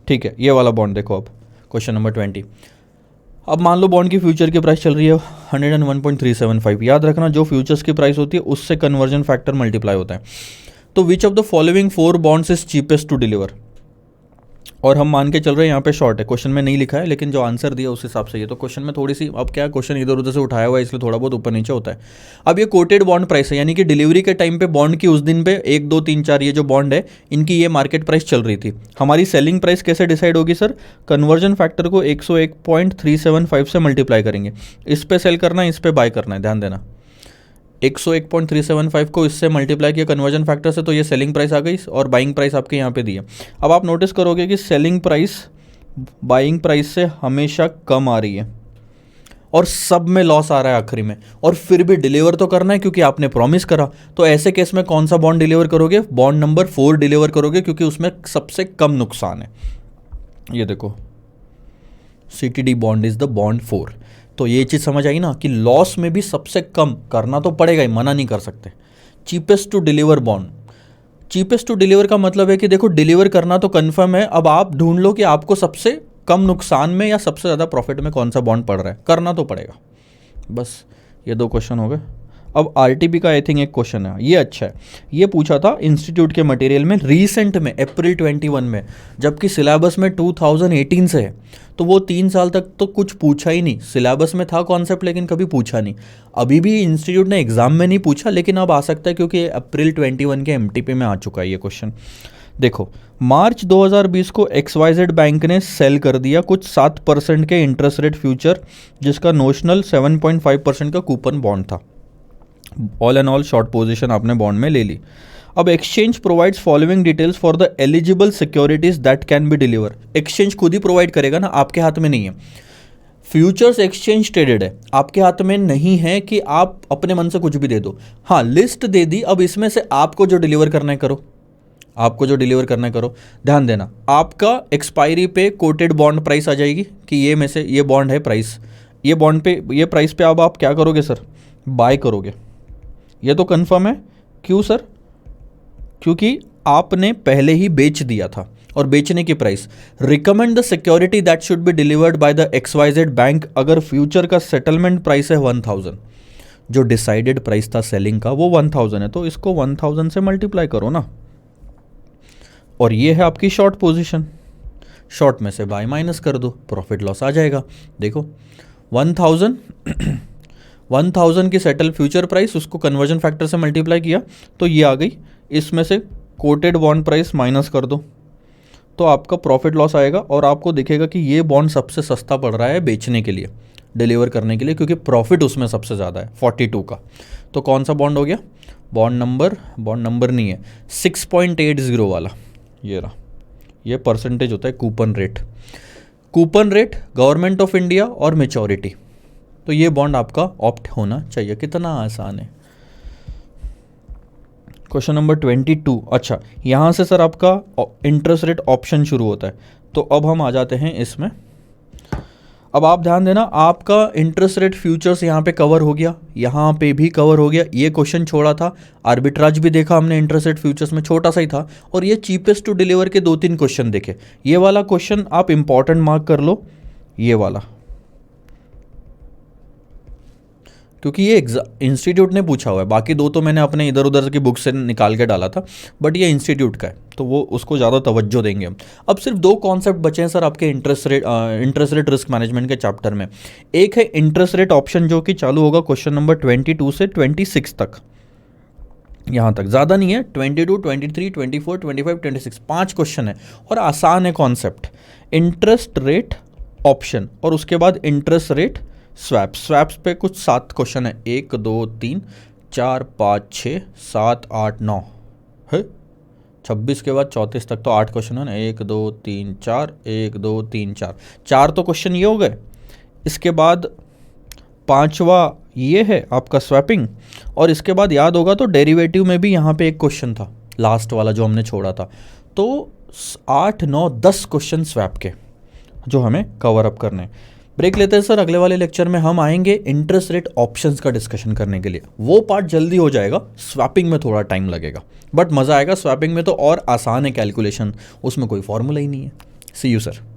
ठीक है, ये वाला बॉन्ड देखो। अब क्वेश्चन नंबर 20, अब मान लो बॉन्ड की फ्यूचर की प्राइस चल रही है 101.375, याद रखना जो फ्यूचर्स की प्राइस होती है उससे कन्वर्जन फैक्टर मल्टीप्लाई होता है। तो which of the following 4 bonds is cheapest to deliver, और हम मान के चल रहे हैं यहाँ पे शॉर्ट है, क्वेश्चन में नहीं लिखा है लेकिन जो आंसर दिया उस हिसाब से ये, तो क्वेश्चन में थोड़ी सी, अब क्या क्वेश्चन इधर उधर से उठाया हुआ है इसलिए थोड़ा बहुत ऊपर नीचे होता है। अब ये कोटेड बॉन्ड प्राइस है, यानी कि डिलीवरी के टाइम पे बॉन्ड की उस दिन पे 1 2 3 4 ये जो बॉन्ड है इनकी ये मार्केट प्राइस चल रही थी। हमारी सेलिंग प्राइस कैसे डिसाइड होगी सर? कन्वर्जन फैक्टर को 101.375 से मल्टीप्लाई करेंगे, इस पे सेल करना है, इस पे बाय करना है, ध्यान देना। 101.375 को इससे मल्टीप्लाई किया कन्वर्जन फैक्टर से, तो ये सेलिंग प्राइस आ गई और बाइंग प्राइस आपके यहाँ पे दी है। अब आप नोटिस करोगे कि सेलिंग प्राइस बाइंग प्राइस से हमेशा कम आ रही है और सब में लॉस आ रहा है आखिरी में, और फिर भी डिलीवर तो करना है क्योंकि आपने प्रॉमिस करा। तो ऐसे केस में कौन सा बॉन्ड डिलीवर करोगे? बॉन्ड नंबर 4 डिलीवर करोगे क्योंकि उसमें सबसे कम नुकसान है। ये देखो CTD bond is the bond 4। तो ये चीज़ समझ आई ना कि लॉस में भी सबसे कम करना तो पड़ेगा ही, मना नहीं कर सकते। Cheapest to deliver bond, cheapest to deliver का मतलब है कि देखो डिलीवर करना तो कंफर्म है, अब आप ढूंढ लो कि आपको सबसे कम नुकसान में या सबसे ज़्यादा प्रॉफिट में कौन सा बॉन्ड पड़ रहा है, करना तो पड़ेगा। बस ये 2 क्वेश्चन हो गए। अब आरटीपी का आई थिंक एक क्वेश्चन है, ये अच्छा है। ये पूछा था इंस्टीट्यूट के मटेरियल में रिसेंट में अप्रैल 21 में, जबकि सिलेबस में 2018 से है। तो वो 3 साल तक तो कुछ पूछा ही नहीं, सिलेबस में था कॉन्सेप्ट लेकिन कभी पूछा नहीं। अभी भी इंस्टीट्यूट ने एग्जाम में नहीं पूछा, लेकिन अब आ सकता है क्योंकि अप्रैल 21 के एमटीपी में आ चुका है ये क्वेश्चन। देखो, मार्च 2020 को XYZ बैंक ने सेल कर दिया कुछ 7% के इंटरेस्ट रेट फ्यूचर, जिसका नोशनल 7.5% का कूपन बॉन्ड था। All and all short position आपने बॉन्ड में ले ली। अब exchange provides following details for the eligible securities that can be deliver. Exchange खुद ही प्रोवाइड करेगा ना, आपके हाथ में नहीं है। फ्यूचर्स एक्सचेंज ट्रेडेड है, आपके हाथ में नहीं है कि आप अपने मन से कुछ भी दे दो। हाँ, लिस्ट दे दी, अब इसमें से आपको जो डिलीवर करना है करो, आपको जो डिलीवर करना है करो। ध्यान देना, आपका एक्सपायरी पे कोटेड बॉन्ड प्राइस आ जाएगी कि ये में से ये बॉन्ड है प्राइस, ये बॉन्ड पे ये प्राइस पे अब आप क्या करोगे सर, बाय करोगे। ये तो कंफर्म है। क्यों सर? क्योंकि आपने पहले ही बेच दिया था, और बेचने की price recommend the security that should be delivered by the XYZ bank. अगर फ्यूचर का सेटलमेंट प्राइस है 1000, जो डिसाइडेड प्राइस था सेलिंग का वो 1000 है, तो इसको 1000 से मल्टीप्लाई करो ना, और ये है आपकी शॉर्ट पोजीशन। शॉर्ट में से बाय माइनस कर दो, प्रॉफिट लॉस आ जाएगा। देखो 1000 की सेटल फ्यूचर प्राइस, उसको कन्वर्जन फैक्टर से मल्टीप्लाई किया तो ये आ गई। इसमें से कोटेड बॉन्ड प्राइस माइनस कर दो तो आपका प्रॉफिट लॉस आएगा, और आपको दिखेगा कि ये बॉन्ड सबसे सस्ता पड़ रहा है बेचने के लिए, डिलीवर करने के लिए, क्योंकि प्रॉफिट उसमें सबसे ज़्यादा है 42 का। तो कौन सा बॉन्ड हो गया? बॉन्ड नंबर नहीं है, 6.80 वाला, ये रहा। ये परसेंटेज होता है coupon rate. Coupon rate, government of India और मेच्योरिटी, तो ये बॉन्ड आपका ऑप्ट होना चाहिए। कितना आसान है। Question number 22। अच्छा, यहाँ से सर आपका इंटरेस्ट रेट ऑप्शन शुरू होता है, तो अब हम आ जाते हैं इसमें। अब आप ध्यान देना, आपका इंटरेस्ट रेट फ्यूचर्स यहाँ पे कवर हो गया, यहाँ पे भी कवर हो गया। ये क्वेश्चन छोड़ा था, आर्बिट्राज भी देखा हमने इंटरेस्ट रेट फ्यूचर्स में, छोटा सा ही था। और ये चीपेस्ट टू डिलीवर के 2-3 क्वेश्चन देखे। ये वाला क्वेश्चन आप इंपॉर्टेंट मार्क कर लो, ये वाला, क्योंकि ये इंस्टीट्यूट ने पूछा हुआ है। बाकी 2 तो मैंने अपने इधर उधर की बुक से निकाल के डाला था, बट ये इंस्टीट्यूट का है तो वो उसको ज़्यादा तवज्जो देंगे हम। अब सिर्फ 2 कॉन्सेप्ट बचे हैं सर आपके इंटरेस्ट रेट रिस्क मैनेजमेंट के चैप्टर में। एक है इंटरेस्ट रेट ऑप्शन, जो कि चालू होगा क्वेश्चन नंबर 22 से 26 तक, यहाँ तक ज़्यादा नहीं है। 22, 23, 24, 25, 26 5 क्वेश्चन है, और आसान है कॉन्सेप्ट। इंटरेस्ट रेट ऑप्शन, और उसके बाद इंटरेस्ट रेट स्वैप्स पे कुछ 7 क्वेश्चन है। 1, 2, 3, 4, 5, 6, 7, 8, 9 है, 26 के बाद 34 तक तो 8 क्वेश्चन है ना। 1, 2, 3, 4, 1, 2, 3, 4 तो क्वेश्चन ये हो गए। इसके बाद 5वां ये है आपका स्वैपिंग, और इसके बाद याद होगा तो डेरिवेटिव में भी यहाँ पे एक क्वेश्चन था, लास्ट वाला जो हमने छोड़ा था। तो 8, 9, 10 क्वेश्चन स्वैप के जो हमें कवर अप करने हैं। ब्रेक लेते हैं सर, अगले वाले लेक्चर में हम आएंगे इंटरेस्ट रेट ऑप्शंस का डिस्कशन करने के लिए। वो पार्ट जल्दी हो जाएगा, स्वैपिंग में थोड़ा टाइम लगेगा, बट मज़ा आएगा। स्वैपिंग में तो और आसान है कैलकुलेशन, उसमें कोई फॉर्मूला ही नहीं है। सी यू सर।